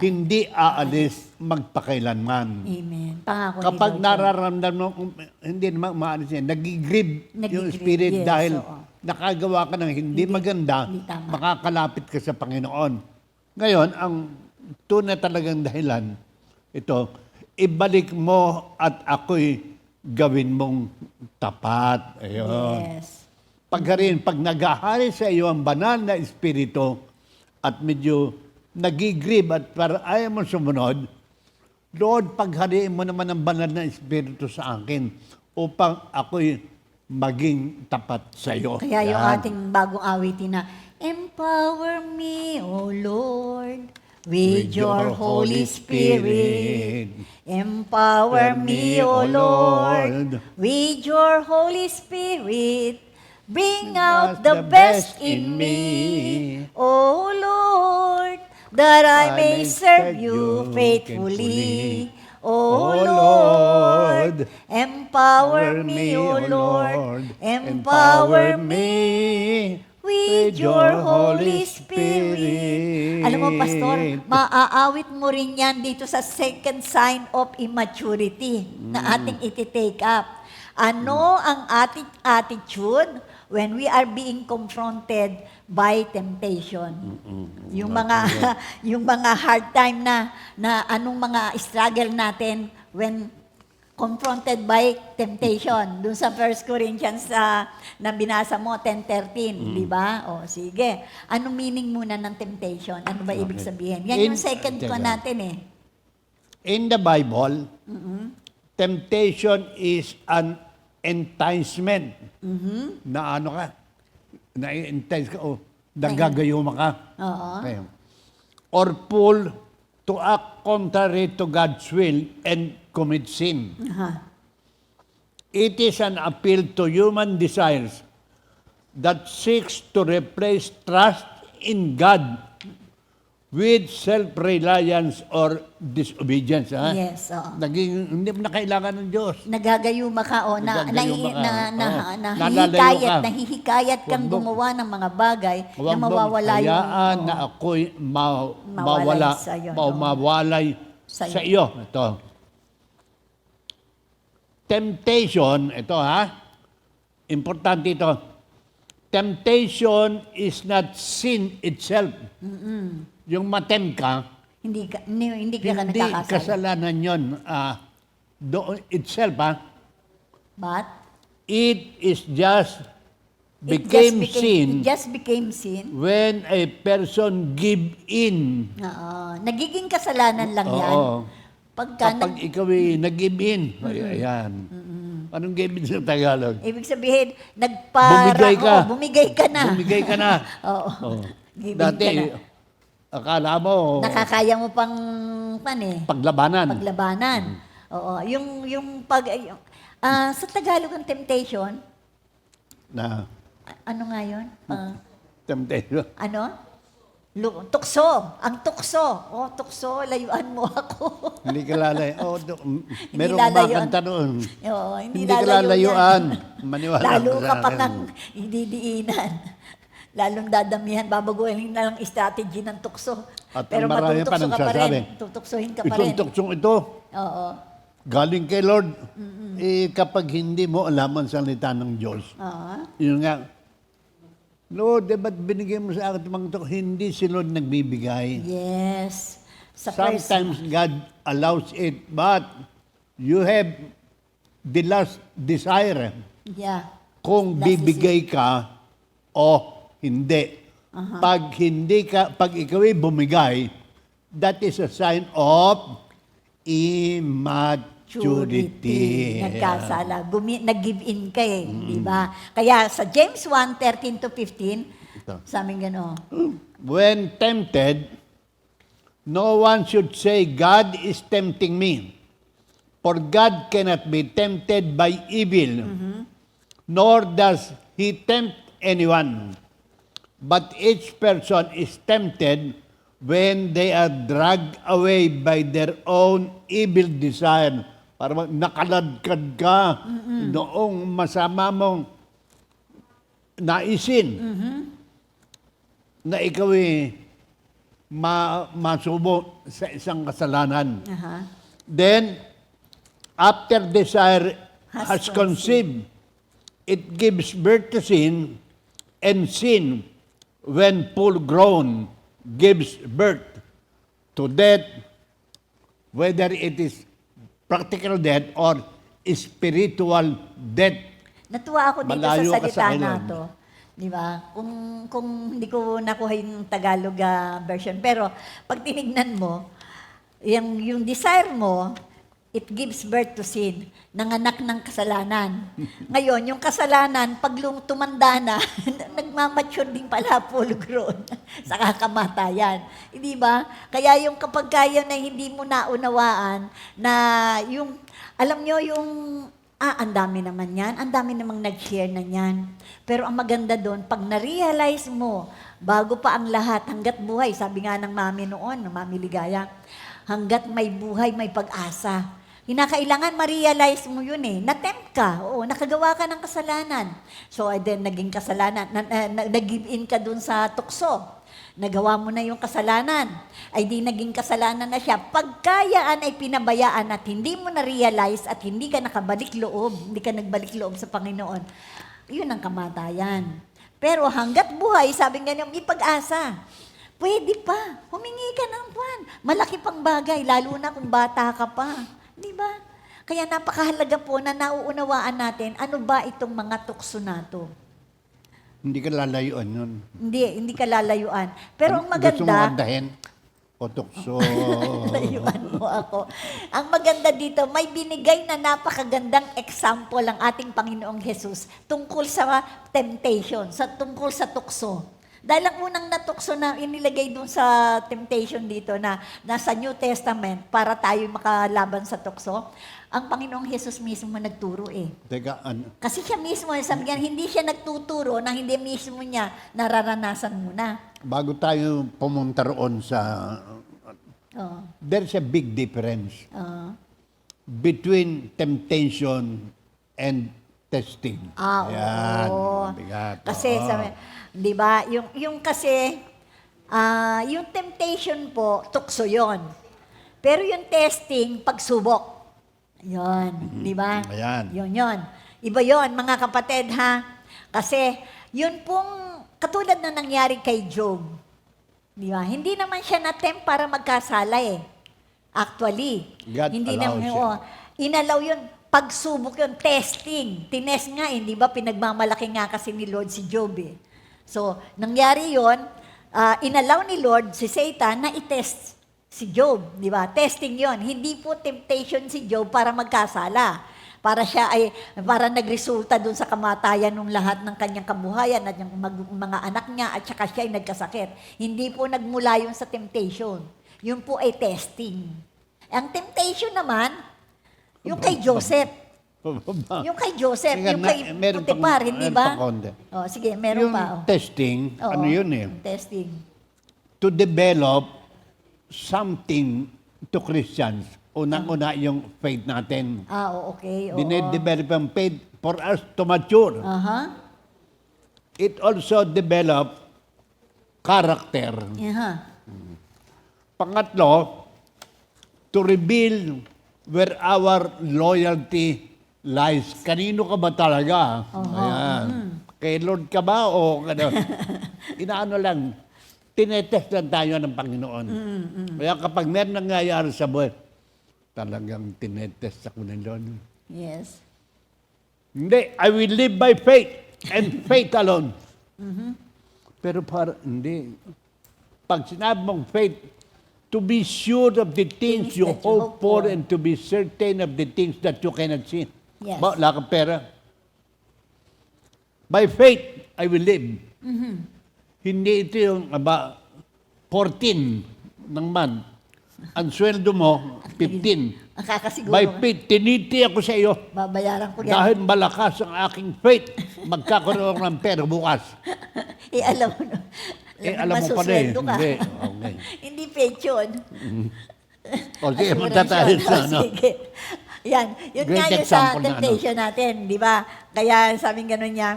hindi aalis magpakailanman.
Amen. Pangako
Kapag
ni Lord.
nararamdaman mo, hindi naman maalis yan, nagigrieve yung
Nagigrieve,
spirit
yes,
dahil
oo.
nakagawa ka ng hindi maganda,
hindi tama.
makakalapit ka sa Panginoon. Ngayon, ang tunay talagang dahilan, ito, ibalik mo at ako'y gawin mong tapat. Ayun.
Yes.
Pag naghahari sa iyo ang banal na espiritu at medyo nagigrieve at para ayaw mo sumunod, Lord, paghariin mo naman ang banal na espiritu sa akin upang ako'y maging tapat sa iyo.
Kaya yung
Yan.
ating bagong awitin na, empower me, O Lord, with your Holy Spirit. Empower me, O Lord, with your Holy Spirit. Bring out the best in me, O Lord, that I may serve you faithfully. O Lord, empower me, O Lord, empower me with your Holy Spirit. Alam mo, Pastor, maaawit mo rin yan dito sa second sign of immaturity na ating iti-take up. Ano ang ating attitude when we are being confronted by temptation? Yung mga hard time na anong mga struggle natin when confronted by temptation. Doon sa 1 Corinthians na binasa mo, 10:13, di ba? O, sige. Anong meaning muna ng temptation? Ano ba ibig sabihin? Yan yung second ko natin eh.
In the Bible, temptation is an enticement. Na ano ka, na-entice ka, o nagagayuma ka.
Oo.
Okay. Or pull to act contrary to God's will and commit sin. It is an appeal to human desires that seeks to replace trust in God with self-reliance or disobedience. Ha?
Yes, oo.
Hindi mo na kailangan ng Diyos.
Nagagayuma ka o
Nagagayuma ka.
nahihikayat,
ka.
nahihikayat kang
Huwag mo-
gumawa ng mga bagay na
Huwag mong
mawawala yung...
hayaan
oo.
na ako'y
Mawalay sa iyo, no?
mawalay
Sa
sa iyo. Ito. temptation, ito importante ito, temptation is not sin itself. Yung matem ka,
Hindi ka
hindi
nagkakasala.
kasalanan yun. Doon itself,
But
it is just became sin
It just became sin.
when a person give in.
Oo. Nagiging kasalanan lang yan.
Oo.
Pagka
Kapag ikaw ay nag-give in. Ayan. Anong give in sa Tagalog?
ibig sabihin,
Bumigay ka.
Bumigay ka na.
Bumigay ka na.
Oo.
Oh.
Giving
Dati,
ka na.
akala mo
Nakakaya mo pang
paglabanan.
paglabanan. Oo. Sa Tagalog ang temptation,
Na
ano nga yun?
temptation.
Tukso. Ang tukso. Tukso, layuan mo ako.
Hindi ka lalay. Meron
lalayuan.
kumakanta noon.
Oo,
Hindi ka lalayuan. Maniwala
Lalo
ka
ka
sa
pa
akin.
ng hididiinan. Lalong dadamihan, babaguhin na lang strategy ng tukso.
At
Pero
marami pa
matutukso ka pa rin.
nagsasabi.
Tutuksohin ka pa
Itong
rin.
tuksong ito,
Oo.
galing kay Lord. Kapag hindi mo alam ang salita ng Diyos,
Oo.
yun nga, Lord, ba't binigay mo sa akin itong mga ito? Hindi si Lord nagbibigay.
Yes. Sa first,
Sometimes God allows it, but you have the last desire
yeah.
kung
Last
bibigay ka o hindi. Pag ikaw ay bumigay, that is a sign of immaturity.
Nagkasala. Nag-give in ka di ba? Kaya sa James 1:13-15,
Ito.
sa amin gano'n.
When tempted, no one should say, God is tempting me. For God cannot be tempted by evil, nor does He tempt anyone. But each person is tempted when they are dragged away by their own evil desire. Para nakaladkad ka noong masama mong naisin na ikaw masubo sa isang kasalanan. Then, after desire has conceived, it gives birth to sin, and sin, when full grown, gives birth to death, whether it is practical death or spiritual death.
Natuwa ako dito
Malayo
sa
ka
salita
sa
na
akin.
to. Di ba? Kung hindi ko nakuha yung Tagalog version. Pero pag tinignan mo, yung desire mo, it gives birth to sin. Nanganak ng kasalanan. Ngayon, yung kasalanan, pag tumanda na, nagmamature din pala, full grown, sa kakamatayan. Hindi ba? Kaya yung kapag kaya na hindi mo naunawaan, na yung, alam nyo yung, ang dami naman yan, ang dami namang nag-share na yan. Pero ang maganda doon, pag na-realize mo, bago pa ang lahat, hanggat buhay, sabi nga ng mami noon, ng mami Ligaya, hanggat may buhay, may pag-asa. Kinakailangan ma-realize mo yun Na-tempt ka. Oo, nakagawa ka ng kasalanan. So, then, naging kasalanan. Nag-give in ka dun sa tukso. Nagawa mo na yung kasalanan. Ay di naging kasalanan na siya. Pagkayaan ay pinabayaan at hindi mo na-realize at hindi ka nakabalik loob, hindi ka nagbalik loob sa Panginoon, yun ang kamatayan. Pero hanggat buhay, sabi nga niya, may pag-asa. Pwede pa. Humingi ka ng buwan. Malaki pang bagay, lalo na kung bata ka pa. Di ba? Kaya napakahalaga po na nauunawaan natin ano ba itong mga tukso na to.
Hindi ka lalayuan yun.
Hindi ka lalayuan. Pero ang
Gusto mo
maganda,
andahin? O tukso.
layuan mo ako. Ang maganda dito, may binigay na napakagandang example ang ating Panginoong Jesus tungkol sa temptation, tungkol sa tukso. Dahil ang unang natukso na inilagay dun sa temptation dito na nasa New Testament para tayo makalaban sa tukso, ang Panginoong Jesus mismo nagturo
Teka,
Kasi siya mismo, sabi niya, hindi siya nagtuturo na hindi mismo niya nararanasan muna.
bago tayo pumunta roon sa...
Oo.
There's a big difference
Oo.
between temptation and testing. Ayan,
Oo.
bigat.
Kasi, sabi, di ba, yung kasi, yung temptation po, tukso yon. Pero yung testing, pagsubok. Yun, di ba?
Ayan.
Yun. Iba yon mga kapatid, ha? Kasi, yun pong, katulad na nangyari kay Job, di ba? Hindi naman siya na-tempt para magkasala eh. Actually.
God
hindi
allows
naman,
it.
inalaw yun, pagsubok yun, testing. Tinest nga, di ba? Pinagmamalaki nga kasi ni Lord si Job eh. So, nangyari yun, inalaw ni Lord si Satan na itest si Job, di ba? Testing yon. Hindi po temptation si Job para magkasala. Para nagresulta dun sa kamatayan ng lahat ng kanyang kabuhayan at yung mga anak niya at saka siya ay nagkasakit. Hindi po nagmula yun sa temptation. Yun po ay testing. Ang temptation naman, yung kay Joseph. Yung kay Joseph,
Teka,
yung kay
meron
Potiphar,
pang-
hindi
meron
ba?
pang konti.
Oh, sige, meron
Yung
pa. Oh.
testing,
Oo,
ano yun eh?
Testing.
To develop something to Christians. Unang-una yung faith natin.
Okay. Oo.
Dinedevelop ang faith for us to mature.
Aha.
It also develop character.
Aha.
Pangatlo, to reveal where our loyalty lies. Kanino ka ba talaga? Ayan. Kay Lord ka ba o ano? Inaano lang, tinetest lang tayo ng Panginoon. Kaya kapag meron nangyayari sa buhay, talagang tinetest ako ng Lord.
Yes.
Hindi, I will live by faith and faith alone. Pero hindi. Pag sinabi mong faith, to be sure of the things you hope for and to be certain of the things that you cannot see.
Yes.
Ba, wala kang pera. By faith, I will live. Hindi ito yung 14 ng month. Ang sweldo mo, 15.
Ang kakasiguro.
By faith, tiniti ako sa iyo.
Babayaran ko yan.
Dahil malakas ang aking faith, magkakaroon ng pera bukas.
Alam mo na.
Alam mo pala eh.
Masusweldo ka.
Hindi. Okay.
Hindi fake yun.
O sige,
Assurance
punta tayo
yun.
sa ano.
Sige. Yan. Yun
Great
nga yung sa
example na
temptation natin, di ba? Kaya sabing gano'n niya,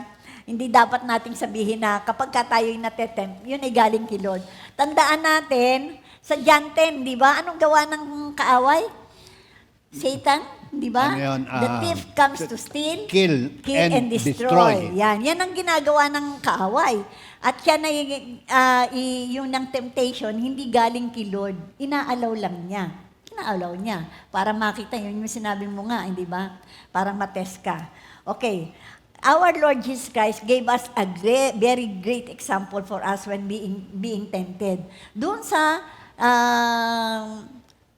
hindi dapat nating sabihin na kapag ka tayo'y natetempt, yun ay galing kay Lord. Tandaan natin, sa John 10, di ba? Anong gawa ng kaaway? Satan, di ba?
Ano yun?
The thief comes to steal,
Kill
and destroy. Yan ang ginagawa ng kaaway. At yan ay, yung ng temptation, hindi galing kay Lord. Inaalaw lang niya. Inaalaw niya. Para makita, yun yung sinabi mo nga, hindi ba? Para matest ka. Okay. Our Lord Jesus Christ gave us a very great example for us when being tempted. Doon sa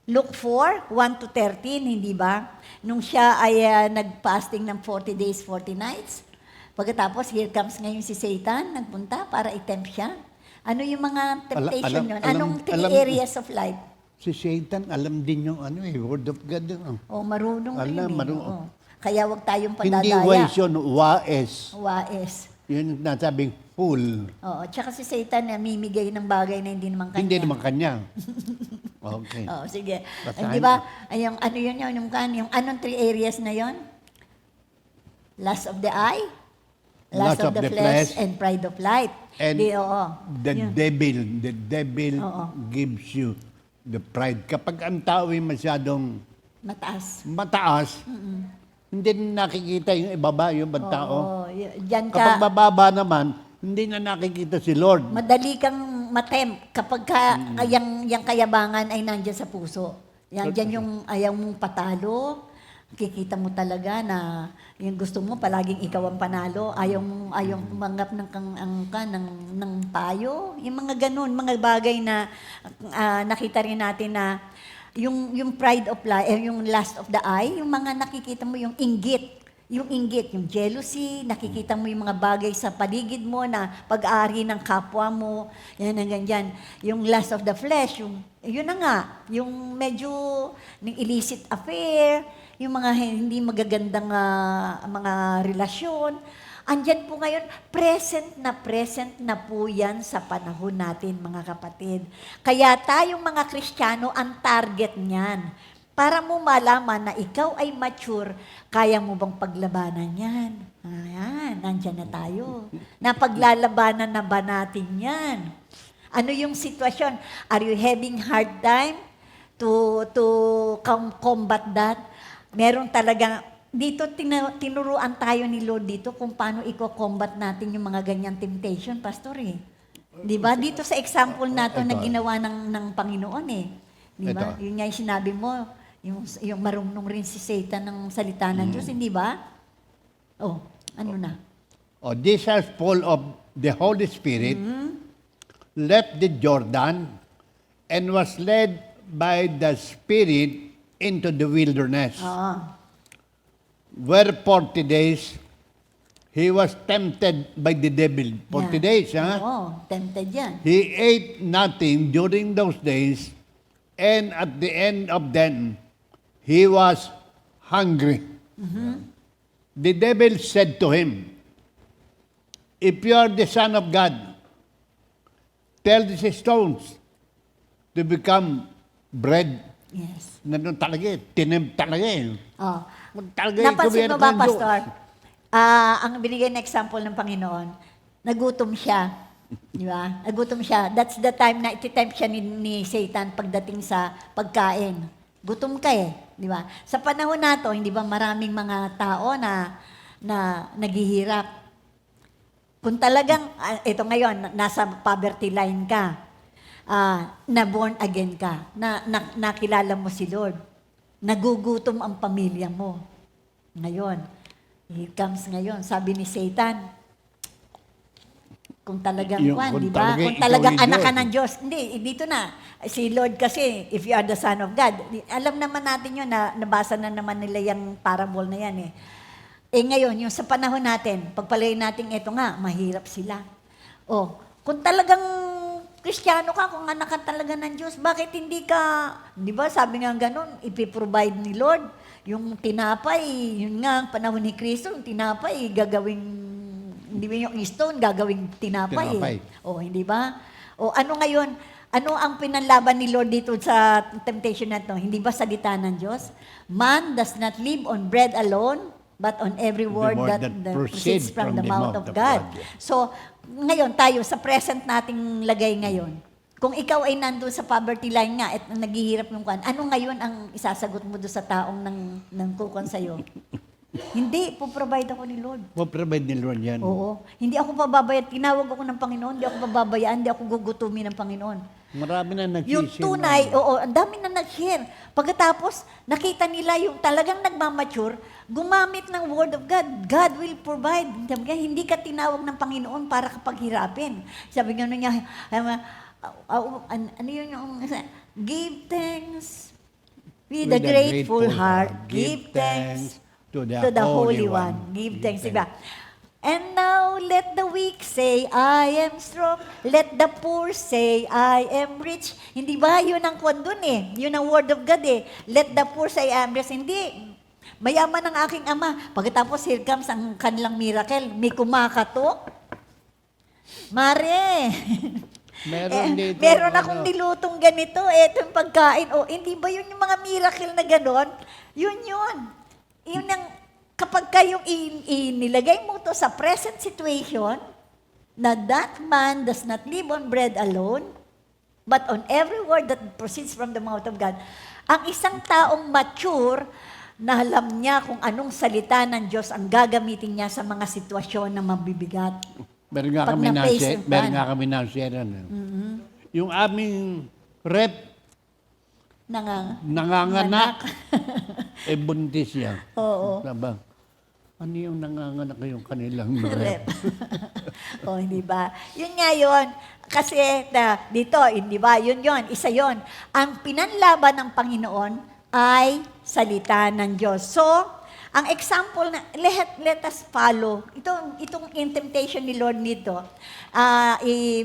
Luke 4, 1 to 13, hindi ba? Nung siya ay nag-fasting ng 40 days, 40 nights, pagkatapos, here comes ngayon si Satan, nagpunta para i-tempt siya. Ano yung mga temptation yun? Anong three areas of life?
Si Satan, alam din yung word of God.
Marunong rin.
Alam, marunong.
Oo. Kaya wag tayong
Hindi
padadaya.
wise yun, wais.
Wais.
Yun nasabing fool.
Oo, tsaka si Satan namimigay ng bagay na hindi naman kanya.
Hindi naman kanya. Okay.
Oo, sige.
Basahin
Di ba? Ay, yung ano yun, yung anong three areas na yon? Lust of the eye, lust of the flesh, and pride of life.
And
oo.
the
Yun.
devil
Oo.
gives you the pride. Kapag ang tao ay masyadong mataas, hindi na nakikita yung ibaba, yung ibang tao.
Oo, diyan ka.
Kapag bababa naman, hindi na nakikita si Lord.
Madali kang matempt kapag yung kayabangan ay nandiyan sa puso. Yan, dyan yung ayaw mong patalo. Kikita mo talaga na yung gusto mo, palaging ikaw ang panalo. Ayaw mong manggap ng payo. Yung mga ganun, mga bagay na nakita rin natin na yung pride of life, yung lust of the eye, yung mga nakikita mo, yung inggit, yung jealousy, nakikita mo yung mga bagay sa paligid mo na pag-aari ng kapwa mo, yan ang ganyan. Yung lust of the flesh, yun na nga, yung medyo ng illicit affair, yung mga hindi magagandang mga relasyon. Andyan po ngayon, present na po yan sa panahon natin, mga kapatid. Kaya tayong mga Kristiyano, ang target niyan. Para mo malaman na ikaw ay mature, kaya mo bang paglabanan yan? Ayan, nandyan na tayo. Napaglalabanan na ba natin yan? Ano yung sitwasyon? Are you having hard time to combat that? meron talaga, dito tinuruan tayo ni Lord dito kung paano i-combat natin yung mga ganyang temptation, Pastor eh. Di ba? Dito sa example nato na ginawa ng Panginoon eh. Di ba?
Ito.
Yun nga yung sinabi mo, yung marunong rin si Satan ng salita ng Diyos, hindi ba? Oh, ano na?
Jesus, full of the Holy Spirit, left the Jordan and was led by the Spirit into the wilderness,
Oo.
where 40 days he was tempted by the devil. 40 days, ha?
Oo, tempted yan.
He ate nothing during those days, and at the end of them, he was hungry. The devil said to him, "If you are the Son of God, tell these stones to become bread."
Yes.
Nandun talaga eh. Tinim talaga eh.
Oh.
Talaga
Napansin mo
ikumirat
ba,
ng Diyos.
Pastor? Ang binigay na example ng Panginoon, nagutom siya. Di ba? Nagutom siya. That's the time na iti-tempt siya ni Satan pagdating sa pagkain. Gutom ka eh. Di ba? Sa panahon nato, hindi ba maraming mga tao na naghihirap. Kung talagang, ito ngayon, nasa poverty line ka, na born again ka, nakilala mo si Lord, nagugutom ang pamilya mo. Ngayon, here comes ngayon, sabi ni Satan, kung talagang
Yung
kwan,
kung
di ba?
talagang
Kung
ikaw
talagang
ay
anak ka
Diyos.
ng Diyos. Hindi, dito na. Si Lord kasi, if you are the Son of God, alam naman natin yun, na nabasa na naman nila yung parable na yan eh. Eh ngayon, yung sa panahon natin, pagpalayin natin ito nga, mahirap sila. Oh, kung talagang Kristiyano ka, kung anak ka talaga ng Diyos, bakit hindi ka, di ba, sabi nga ganun, ipiprovide ni Lord, yung tinapay, yun nga, ang panahon ni Kristo, yung tinapay, gagawing, hindi ba yung stone, gagawing tinapay.
Tinapay.
O, hindi ba? O, ano ngayon, ano ang pinanlaban ni Lord dito sa temptation na to? Hindi ba salita ng Diyos? Man does not live on bread alone, but on every word that proceeds from the mouth of God. So, ngayon tayo, sa present nating lagay ngayon, kung ikaw ay nandun sa poverty line nga at naghihirap ng kwan, ano ngayon ang isasagot mo doon sa taong nang kukon sa'yo? Hindi, puprovide ako ni Lord.
Po-provide ni Lord yan.
Oo. Hindi ako pababayad. Tinawag ako ng Panginoon, hindi ako pababayaan, hindi ako gugutumin ng Panginoon.
Marami na
Yung
nagsising.
tunay, oo, ang dami na nag-share. Pagkatapos, nakita nila yung talagang nagmamature, gumamit ng Word of God. God will provide. Sabi niya, hindi ka tinawag ng Panginoon para kapaghirapin. Sabi niya, ano yun yung, give thanks with a grateful heart. Give thanks to the Holy One. Give thanks, diba? And now let the weak say, I am strong. Let the poor say, I am rich. Hindi ba? Yun ang kwan dun eh. Yun ang word of God eh. Let the poor say, I am rich. Hindi. Mayaman ang aking ama. Pagkatapos, here comes ang kanilang miracle. May kumakatok. Mare.
Meron dito.
Meron akong nilutong ganito. Ito yung pagkain. O, hindi ba yun yung mga miracle na ganon? Yun. Yun ang kapag kayong inilagay mo to sa present situation, na that man does not live on bread alone, but on every word that proceeds from the mouth of God, ang isang taong mature, na alam niya kung anong salita ng Diyos ang gagamitin niya sa mga sitwasyon na mabibigat.
Meron nga
Pag
kami
na-face
na-share.
yung
Meron
pan.
nga kami na-share. Yung aming rep, nanganganak. Buntis siya.
Oo.
Sabang, ano yung nanganganak yung kanilang
Rep.
rep?
O, hindi ba? Yun nga yun. Kasi dito, hindi ba? Yun, isa yun. Ang pinanlaban ng Panginoon ay salita ng Diyos. So, ang example na, let us follow. Itong temptation ni Lord nito,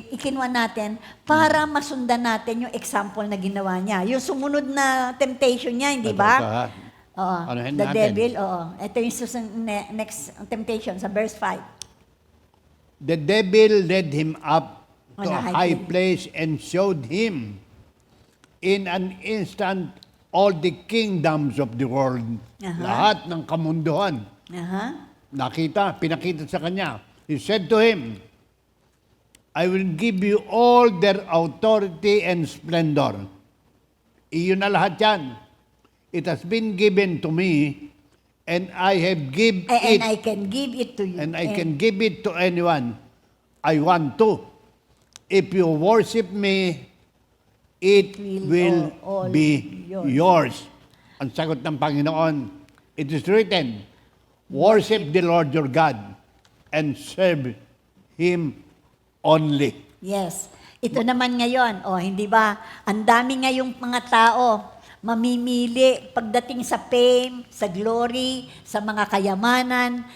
ikinwa natin para masundan natin yung example na ginawa niya. Yung sumunod na temptation niya, hindi ba? Oo.
Anuhin
The
natin.
devil, oo. Ito yung next temptation sa verse 5.
The devil led him up to
On a
a
high
high place and showed him in an instant all the kingdoms of the world. Lahat ng kamunduhan. Pinakita sa kanya. He said to him, I will give you all their authority and splendor. Iyon na lahat yan. It has been given to me, and I have give
And
it,
I can give it to you.
and I can give it to anyone I want to. If you worship me, it will
all
be
yours.
yours. Ang sagot ng Panginoon, it is written, worship the Lord your God and serve Him only.
Yes. Ito naman ngayon, hindi ba, ang dami ngayong mga tao mamimili pagdating sa fame, sa glory, sa mga kayamanan,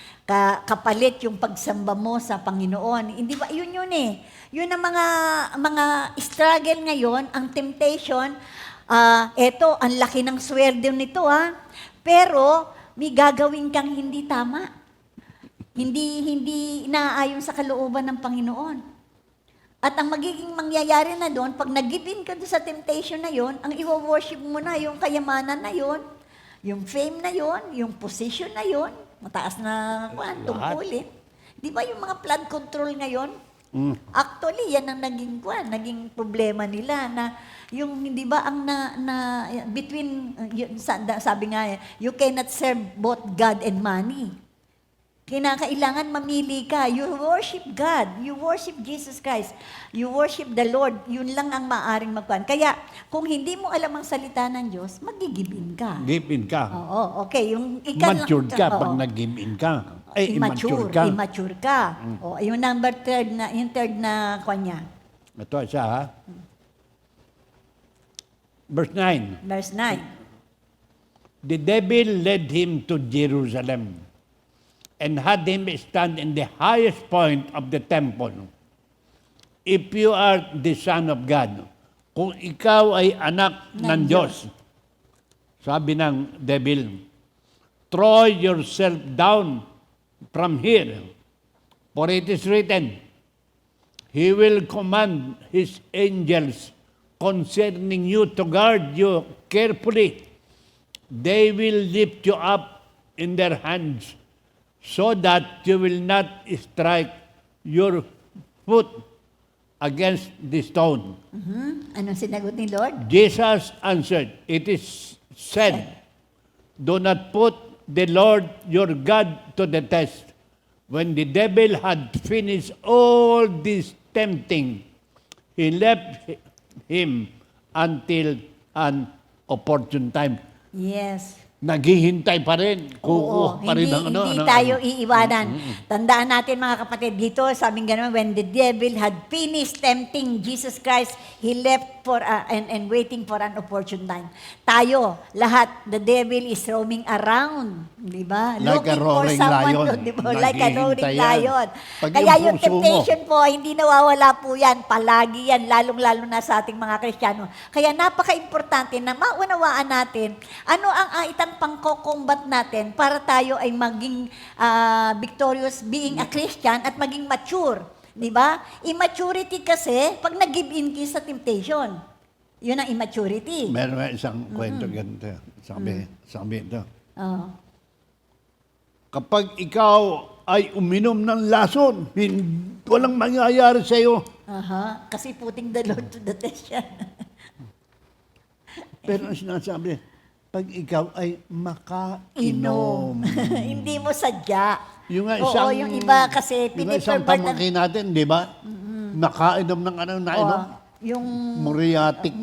kapalit yung pagsamba mo sa Panginoon. Hindi ba? Yun eh. Yun ang mga struggle ngayon, ang temptation. Eto, ang laki ng sweldo nito Pero, may gagawin kang hindi tama. Hindi naayon sa kalooban ng Panginoon. At ang magiging mangyayari na doon, pag nag-give in ka doon sa temptation na yon, ang i-worship mo na yung kayamanan na yon, yung fame na yon, yung position na yon, mataas na tungkulin. Di ba yung mga flood control ngayon? Actually, yan ang naging problema nila na yung hindi ba ang between sabi nga you cannot serve both God and money. Kinakailangan mamili ka. You worship God. You worship Jesus Christ. You worship the Lord. Yun lang ang maaring magkuhan. Kaya, kung hindi mo alam ang salita ng Diyos, magigibin ka.
Give in ka.
Oo, okay.
Matured ka pag nag-give in ka. Ay, immature ka.
Immature ka. Yung third na kanya.
Ito siya, Verse 9.
Verse 9.
The devil led him to Jerusalem and had him stand in the highest point of the temple. If you are the Son of God, kung ikaw ay anak ng Diyos, sabi ng devil, throw yourself down from here, for it is written, He will command His angels concerning you to guard you carefully. They will lift you up in their hands so that you will not strike your foot against the stone.
Anong sinagot ni Lord?
Jesus answered, it is said, do not put the Lord your God to the test. When the devil had finished all this tempting, he left him until an opportune time.
Yes.
Naghihintay pa rin.
Oo,
Pa rin
hindi tayo iiwanan. Tandaan natin mga kapatid, dito sabing gano'n, when the devil had finished tempting Jesus Christ, he left for and waiting for an opportune time. Tayo, lahat, the devil is roaming around, di ba?
Like a roaring lion.
Di ba? Like a roaring
Naghihintay yan.
lion.
Pag
Kaya
yung
yung
puso mo-
temptation po, hindi nawawala po yan. Palagi yan, lalong-lalo na sa ating mga Kristiyano. Kaya napaka-importante na maunawaan natin ano ang itang pangkokombat natin para tayo ay maging victorious being a Christian at maging mature. Di ba? Immaturity kasi, pag nag-give in ka sa temptation, yun ang immaturity.
Meron isang kwento ganito. Sabi ito.
Oh.
Kapag ikaw ay uminom ng lason, walang mangyayari sa iyo.
Kasi putting the Lord to the test yan.
Pero ang sinasabi, pag ikaw ay makainom.
Inom. Hindi mo sadya.
Yung nga
Oo, yung iba kasi
yung nga isang
pinipervert
pamangkin natin, di ba? Nakainom ng nainom.
yung
Muriatic.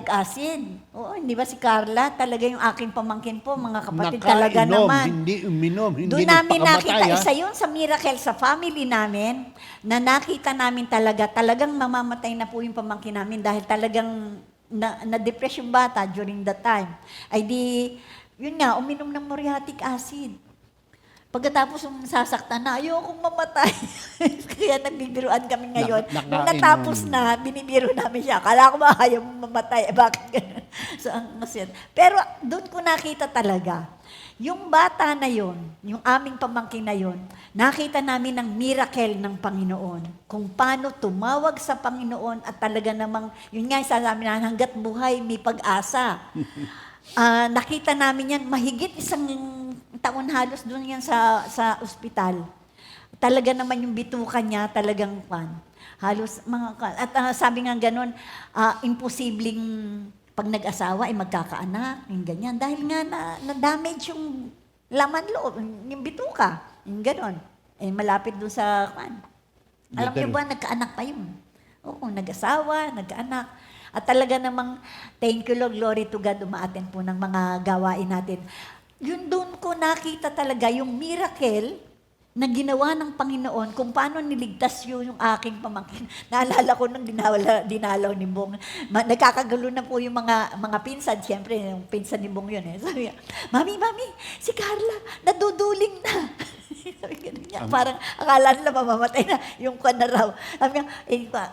acid. Oo, hindi ba si Carla? Talaga yung aking pamangkin po, mga kapatid, talaga
Nakainom,
naman.
hindi uminom, hindi
Doon namin nakita,
nagpakamatay.
isa yun sa miracle sa family namin, na nakita namin talagang mamamatay na po yung pamangkin namin dahil talagang na-depress yung bata during that time. Ay di, yun nga, uminom ng muriatic acid. Pagkatapos sasaktan na, ayokong mamatay. Kaya nagbibiruan kami ngayon. Nung natapos na, binibiro namin siya. Akala ko ba ayaw mong mamatay? Bakit ganun? So, ang masyan. Pero doon ko nakita talaga, yung bata na yon, yung aming pamangkin na yon, nakita namin ng miracle ng Panginoon. Kung paano tumawag sa Panginoon at talaga namang, yun nga, sasabi na hanggat buhay, may pag-asa. Nakita namin yan, mahigit isang taon halos doon yan sa ospital. Talaga naman yung bituka niya, talagang halos mga, at sabi nga ganun, imposibleng Pag nag-asawa ay magkakaanak, yung ganyan. Dahil nga na-damage yung laman loob, yung bituka, yung ganon. Eh, malapit doon sa kan. Alam niyo ba, nagkaanak pa yun. Oo, nag-asawa, nagkaanak. At talaga namang, thank you Lord, glory to God, umaaten po ng mga gawain natin. Yun doon ko nakita talaga yung miracle na ginawa ng Panginoon kung paano niligtas yung aking pamangkin. Naalala ko nung dinalaw ni Bong. Nagkakagulo na po yung mga pinsan. Siyempre, yung pinsan ni Bong yun. Sabi niya, Mami, si Carla, naduduling na. Sabi niya, parang akala nila mamamatay na yung kwan na raw. Sabi niya,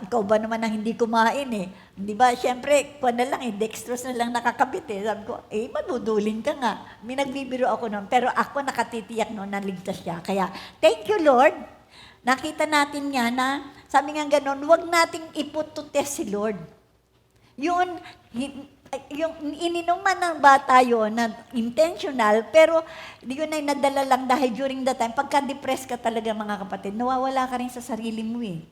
ikaw ba naman ang hindi kumain eh? Di ba, siyempre, kwan na lang dextrose na lang nakakabit eh. Sabi ko, maduduling ka nga. May nagbibiro ako noon, pero ako nakatitiyak noon na ligtas siya. Kaya, thank you Lord. Nakita natin nga na, sabi nga gano'n, huwag nating iput to test si Lord. Yun, yung ininuman ng bata yun na intentional, pero yun ay nadala lang dahil during the time, pagka-depressed ka talaga mga kapatid, nawawala ka rin sa sarili mo eh.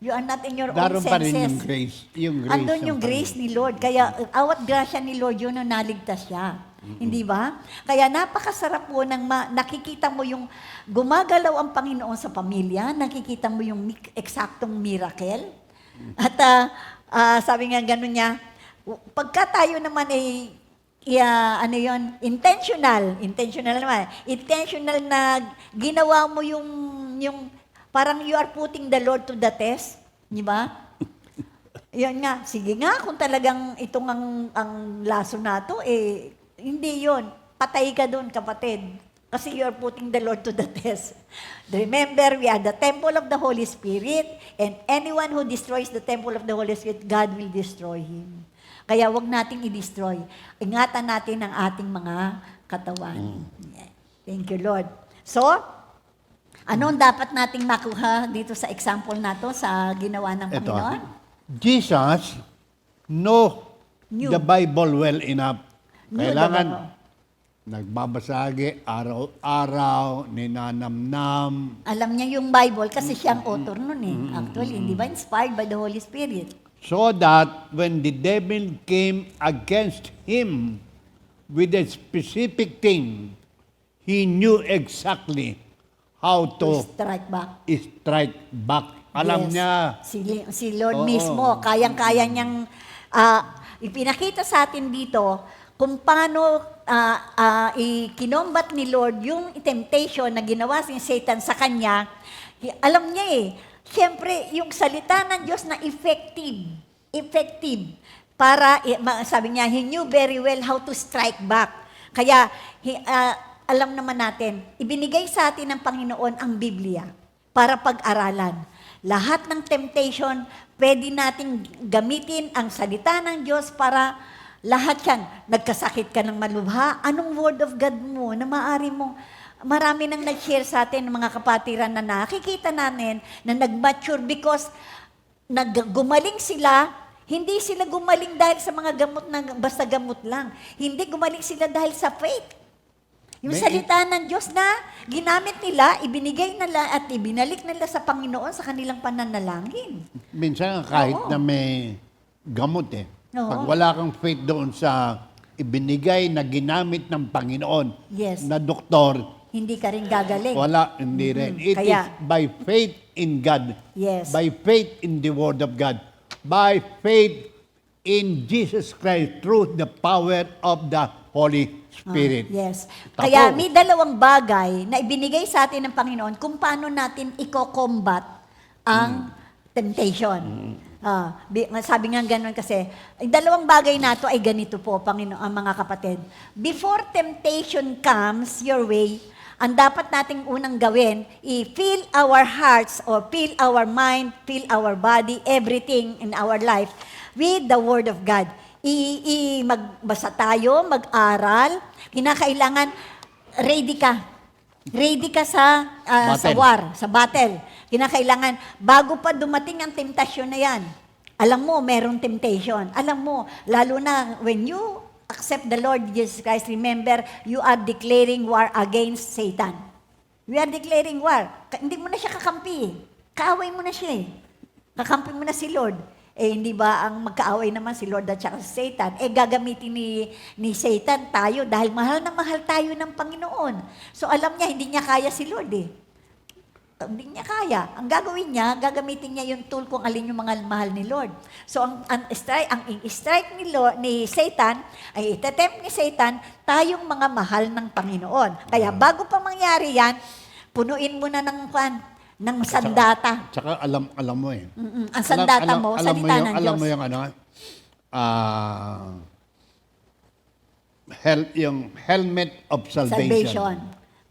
You are not in your own
Daron pa rin
senses.
yung grace. Yung grace
Andun yung
ng
grace ni Lord. Kaya awat grasya ni Lord yun na naligtas siya. Hindi ba? Kaya napakasarap po nang nakikita mo yung gumagalaw ang Panginoon sa pamilya, nakikita mo yung eksaktong miracle. At sabi nga gano'n niya, pagka tayo naman ano yun, intentional na ginawa mo yung parang you are putting the Lord to the test, di ba? Yan nga, sige nga, kung talagang itong ang laso na to, hindi yon. Patay ka doon, kapatid. Kasi you are putting the Lord to the test. Remember, we are the temple of the Holy Spirit, and anyone who destroys the temple of the Holy Spirit, God will destroy him. Kaya wag nating i-destroy. Ingatan natin ang ating mga katawan. Thank you, Lord. So, ano ang dapat nating makuha dito sa example na to sa ginawa ng
Ito,
Panginoon?
Jesus know
Knew.
the Bible well enough.
Knew the
Kailangan
Bible.
nagbabasagi, araw-araw, ninanamnam.
Alam niya yung Bible kasi siya ang author nun eh. Actually, hindi ba? Inspired by the Holy Spirit.
So that when the devil came against him with a specific thing, he knew exactly how to
Strike back.
strike back. Alam
Yes.
niya.
Si Lord
Oo.
mismo, kayang-kaya niyang ipinakita sa atin dito kung paano ikinombat ni Lord yung temptation na ginawa si Satan sa kanya. Alam niya siyempre, yung salita ng Diyos na effective, para, sabi niya, he knew very well how to strike back. Kaya, alam naman natin, ibinigay sa atin ng Panginoon ang Biblia para pag-aralan. Lahat ng temptation, pwede nating gamitin ang salita ng Diyos para lahat yan. Nagkasakit ka ng malubha, anong word of God mo na maaari mo? Marami nang nag-share sa atin ng mga kapatiran na nakikita namin na nag-mature because gumaling sila. Hindi sila gumaling dahil sa mga gamot na basta gamot lang. Hindi gumaling sila dahil sa faith. Yung salita ng Diyos na ginamit nila, ibinigay nila at ibinalik nila sa Panginoon sa kanilang pananalangin.
Minsan kahit
Oo.
na may gamot
Oo.
Pag wala kang faith doon sa ibinigay na ginamit ng Panginoon
Yes.
na doktor,
Hindi ka rin gagaling.
wala, hindi rin. It
Kaya-
is by faith in God.
Yes.
By faith in the Word of God. By faith in Jesus Christ through the power of the Holy Spirit.
Yes.
Tapos-
Kaya may dalawang bagay na ibinigay sa atin ng Panginoon kung paano natin i-combat ang temptation. Sabi nga gano'n kasi, dalawang bagay na to ay ganito po, Panginoon, mga kapatid. Before temptation comes your way, ang dapat nating unang gawin, i-fill our hearts or fill our mind, fill our body, everything in our life with the Word of God. Magbasa tayo, mag-aral, kinakailangan ready ka. Ready ka sa war, sa battle. Kinakailangan, bago pa dumating ang temptasyon na yan, alam mo, merong temptation. Alam mo, lalo na when you accept the Lord Jesus Christ, remember, you are declaring war against Satan. We are declaring war. Hindi mo na siya kakampi. Kaaway mo na siya. Kakampi mo na si Lord. hindi ba ang magkaaway naman si Lord at saka si Satan? Gagamitin ni Satan tayo dahil mahal na mahal tayo ng Panginoon. So alam niya, hindi niya kaya si Lord Hindi niya kaya. Ang gagawin niya, gagamitin niya yung tool kung alin yung mga mahal ni Lord. So ang strike ni Satan, ay itatempt ni Satan, tayong mga mahal ng Panginoon. Kaya bago pa mangyari yan, punuin mo na ng sandata.
Tsaka alam mo
Ang sandata mo, salita ng Diyos.
Alam mo yung yung helmet of salvation.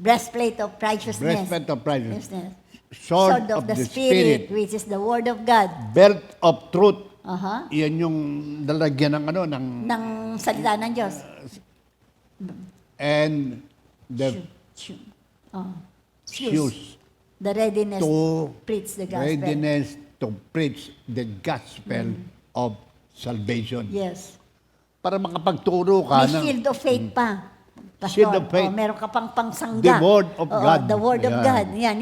Breastplate of righteousness.
Breastplate of righteousness.
Sword of the Spirit, which is the Word of God.
Belt of truth.
Aha.
Yan yung dalagyan ng
Ng salita ng Diyos.
and the shoes
The readiness
to
preach the gospel.
readiness to preach the gospel of salvation.
Yes.
Para makapagturo ka
May shield of faith pa. Pastor,
Shield of faith.
meron ka pang pangsangga.
The Word of God.
The Word of
Yan.
God. Yan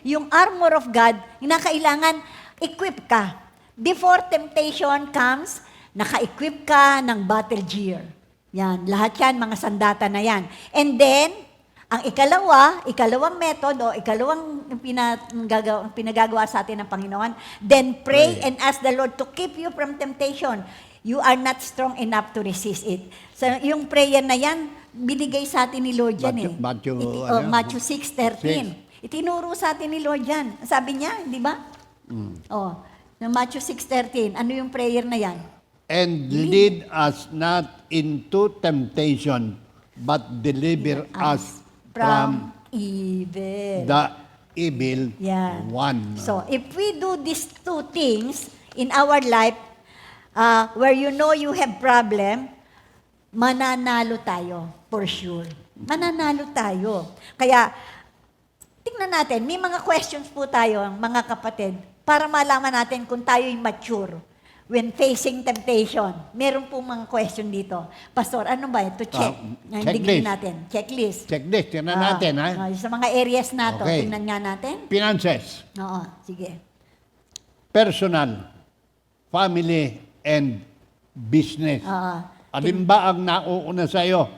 yung armor of God, kinakailangan equip ka. Before temptation comes, naka-equip ka ng battle gear. Yan, lahat yan, mga sandata na yan. And then, ang ikalawang method o ikalawang pinagagawa sa atin ng Panginoon, then pray and ask the Lord to keep you from temptation. You are not strong enough to resist it. So, yung prayer na yan, binigay sa atin ni Lord yan Matthew 6:13. Itinuro sa atin ni Lord yan. Sabi niya, di ba? Ng Matthew 6:13. Ano yung prayer na yan?
And lead us not into temptation, but deliver us from
evil.
the evil
Yan.
one.
So, if we do these two things in our life, where you know you have problem, mananalo tayo, for sure. Mananalo tayo. Kaya, tingnan natin, may mga questions po tayo, mga kapatid, para malaman natin kung tayo'y mature when facing temptation. Meron po mga question dito. Pastor, ano ba ito? Check. Ang degree natin. Checklist.
Checklist. Tingnan natin,
Sa mga areas na to,
Okay.
tingnan nga natin.
Finances,
Oo, sige.
personal, family, and business. Alin ba ang nauuna sa iyo?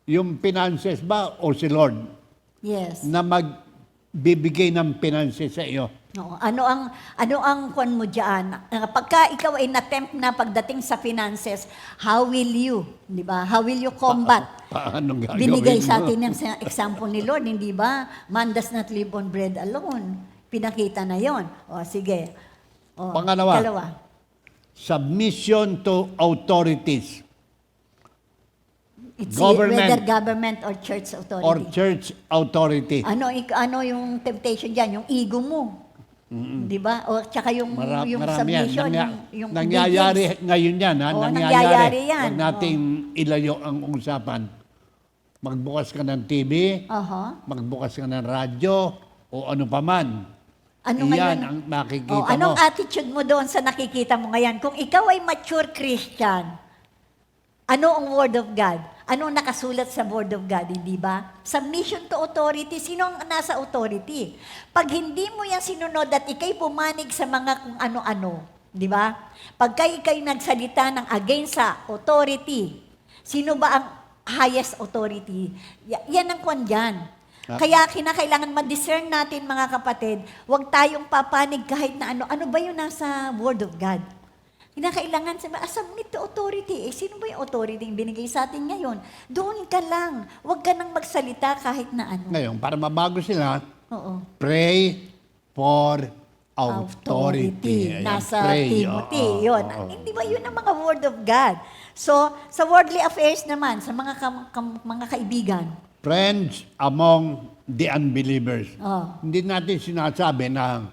Yung finances ba o si Lord
Yes.
na magbibigay ng finances sa iyo?
Oo. Ano ang kwan mo diyan? Pagka ikaw ay na-tempt na pagdating sa finances, how will you, 'di ba? How will you combat?
Paano gagawin
Binigay sa
mo?
atin yung example ni Lord, hindi ba? Man does not live on bread alone. Pinakita na 'yon. O sige. O,
Pangalawa.
Kalawa.
Submission to authorities
It's
Government.
whether government or church authority.
or church authority.
Ano yung temptation diyan? Yung ego mo. 'Di ba? O tsaka yung
Marami yan.
submission, yung
Nangyayari ngayon yan.
Oo,
Nangyayari.
nangyayari yan.
Huwag nating ilayo ang usapan. Magbukas ka ng TV,
Aha.
magbukas ka ng radyo, o ano pa man.
Ano
Iyan
ngayon?
ang makikita mo.
Anong attitude mo doon sa nakikita mo ngayon? Kung ikaw ay mature Christian, ano ang Word of God? Ano ang nakasulat sa Word of God, hindi ba? Submission to authority. Sino ang nasa authority? Pag hindi mo yan sinunod at ikay pumanig sa mga kung ano-ano, di ba? Pagka ikay nagsalita ng against sa authority, sino ba ang highest authority? Yan ang kwan dyan. Kaya kinakailangan ma-discern natin, mga kapatid, huwag tayong papanig kahit na ano. Ano ba yung nasa Word of God? Kinakailangan submit to authority. Sino ba yung authority yung binigay sa atin ngayon? Doon ka lang. Huwag ka nang magsalita kahit na ano.
Ngayon, para mabago sila,
Oo.
pray for authority. Ayan,
Nasa
pray.
Timothy.
Oo,
Yun.
oo.
Hindi ba yun ang mga Word of God? So, sa worldly affairs naman, sa mga mga kaibigan,
Friends among the unbelievers.
Oh.
Hindi natin sinasabi na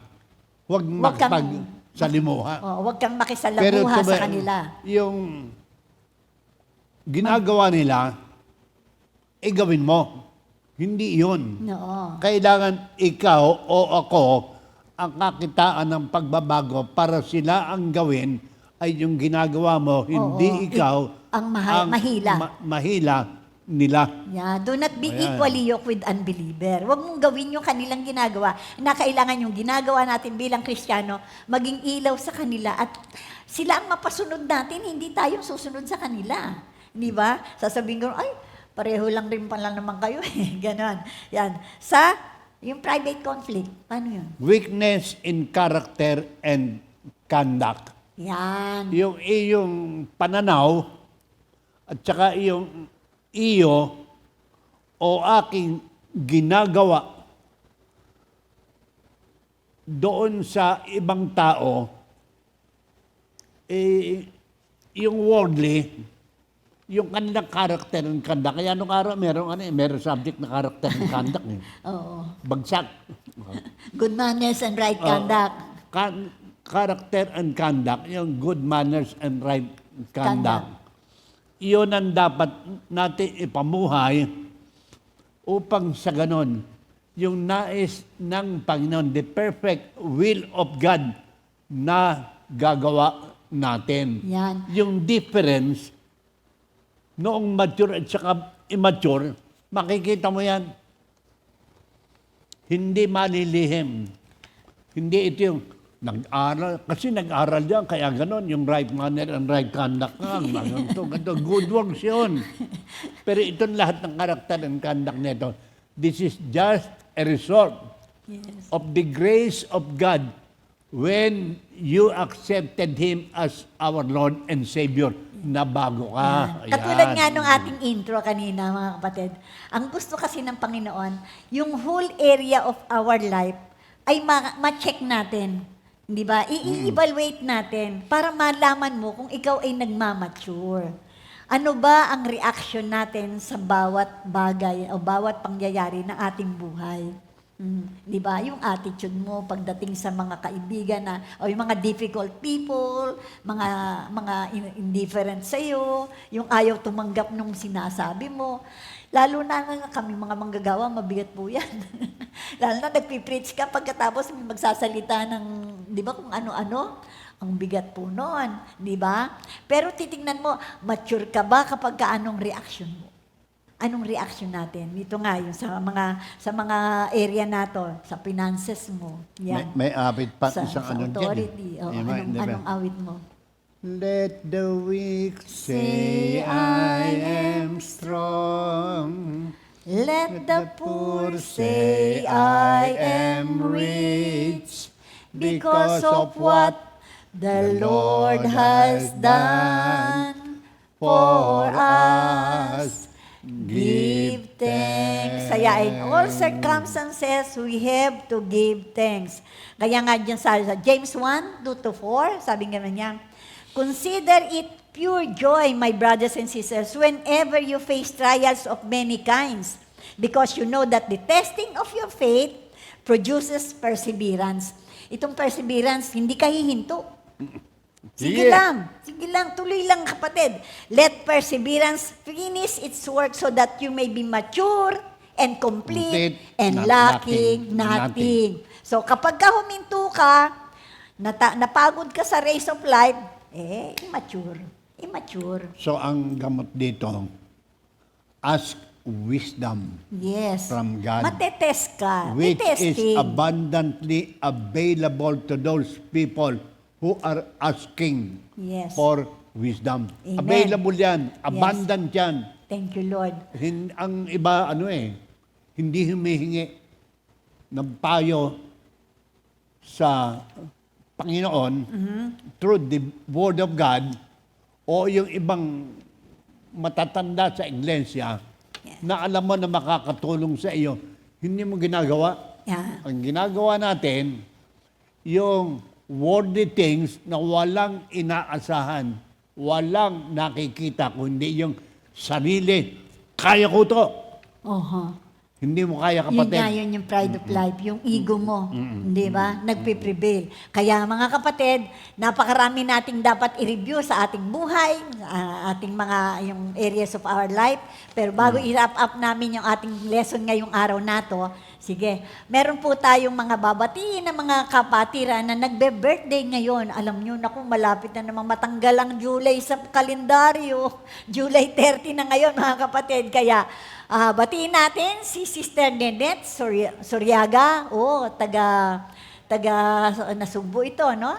huwag
Huwag kang-
makipagsalimuha.
huwag kang makisalamuha sa kanila.
Yung ginagawa nila, gawin mo. Hindi yun.
Oo.
Kailangan ikaw o ako ang kakitaan ng pagbabago para sila ang gawin ay yung ginagawa mo, hindi
Oo.
ikaw
Ang mahila.
mahila nila.
Yeah, do not be
Ayan.
equally yoked with unbeliever. Huwag mong gawin yung kanilang ginagawa. Na kailangan yung ginagawa natin bilang Kristiyano, maging ilaw sa kanila at sila ang mapasunod natin, hindi tayo susunod sa kanila. Di ba? Sasabihin ko, ay, pareho lang rin pala naman kayo. Ganon. Yan. Yung private conflict, paano yun?
Weakness in character and conduct.
Yan.
Yung iyong pananaw at saka yung iyo o aking ginagawa doon sa ibang tao, yung worldly, yung kanilang character and conduct. Kaya nung araw, meron subject na character and conduct.
Oo.
Bagsak.
Good manners and right
Oh.
conduct.
Character and conduct, yung good manners and right conduct.
Conduct.
Iyon ang dapat natin ipamuhay upang sa ganon, yung nais ng Panginoon, the perfect will of God na gagawa natin.
Yan.
Yung difference noong mature at saka immature, makikita mo yan. Hindi malilihim. Hindi ito yung nag-aral. Kasi nag-aral yan, kaya ganon, yung right manner and right conduct nga. Ganito, good works yun. Pero itong lahat ng karakter and conduct nito, this is just a result of the grace of God when you accepted Him as our Lord and Savior na bago ka.
Katulad
Ayan.
nga nung ating intro kanina, mga kapatid. Ang gusto kasi ng Panginoon, yung whole area of our life ay ma-check natin. Di ba? I-evaluate natin para malaman mo kung ikaw ay nagmamature. Ano ba ang reaction natin sa bawat bagay o bawat pangyayari ng ating buhay? Di ba? Yung attitude mo pagdating sa mga kaibigan o yung mga difficult people, mga indifferent sa iyo, yung ayaw tumanggap nung sinasabi mo. Lalo na nga kami mga manggagawa, mabigat po yan. Lalo na nagpipreach ka pagkatapos may magsasalita ng, di ba, kung ano-ano. Ang bigat po noon, di ba? Pero titingnan mo, mature ka ba kapag anong reaction mo? Anong reaction natin? Ito nga, yung sa mga area nato, sa finances mo. Yan.
May awit pa
sa
isang ano dyan.
authority.
Eh.
O,
Diba?
anong awit mo?
Let the weak say I am strong.
Let the poor say I am rich because of what the Lord has done for us. Give thanks. Kaya in all circumstances, we have to give thanks. Kaya nga dyan sa James 1:2-4, sabi nga niya, consider it pure joy, my brothers and sisters, whenever you face trials of many kinds, because you know that the testing of your faith produces perseverance. Itong perseverance, hindi ka hihinto. Sige lang, tuloy lang kapatid. Let perseverance finish its work so that you may be mature and complete and lacking nothing. So kapag ka huminto ka, napagod ka sa race of life, immature.
So ang gamot dito, ask wisdom
Yes.
from God,
Matetest ka.
which is
Testing.
abundantly available to those people who are asking
Yes.
for wisdom.
Amen.
Available yan, abundant yan.
Thank you, Lord.
Ang iba, hindi humihingi ng payo sa Panginoon through the Word of God o yung ibang matatanda sa iglesia na alam mo na makakatulong sa iyo, hindi mo ginagawa.
Yeah.
Ang ginagawa natin, yung worldly things na walang inaasahan, walang nakikita, kundi yung sarili. Kaya ko to. Hindi mo kaya,
Yun
kapatid.
nga yun yung pride of life, yung ego mo, di ba? Nagpiprevail. Kaya mga kapatid, napakarami nating dapat i-review sa ating buhay, ating mga yung areas of our life. Pero bago i-wrap up namin yung ating lesson ngayong araw na to, Sige, meron po tayong mga babatiin na mga kapatiran na nagbe-birthday ngayon. Alam nyo, naku, malapit na namang matanggal ang July sa kalendaryo. July 30 na ngayon, mga kapatid. Kaya, batiin natin si Sister Nenette Suryaga. Taga Nasugbo ito, no?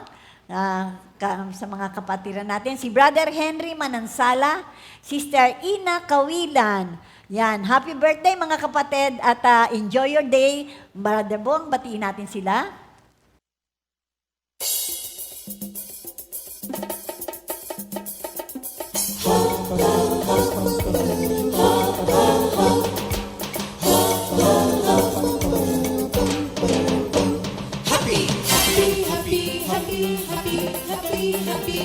Sa mga kapatiran natin. Si Brother Henry Manansala, Sister Ina Kawilan. Yan, happy birthday mga kapatid at enjoy your day. Brother Bong, batiin natin sila.
Happy, happy, happy, happy, happy, happy, happy.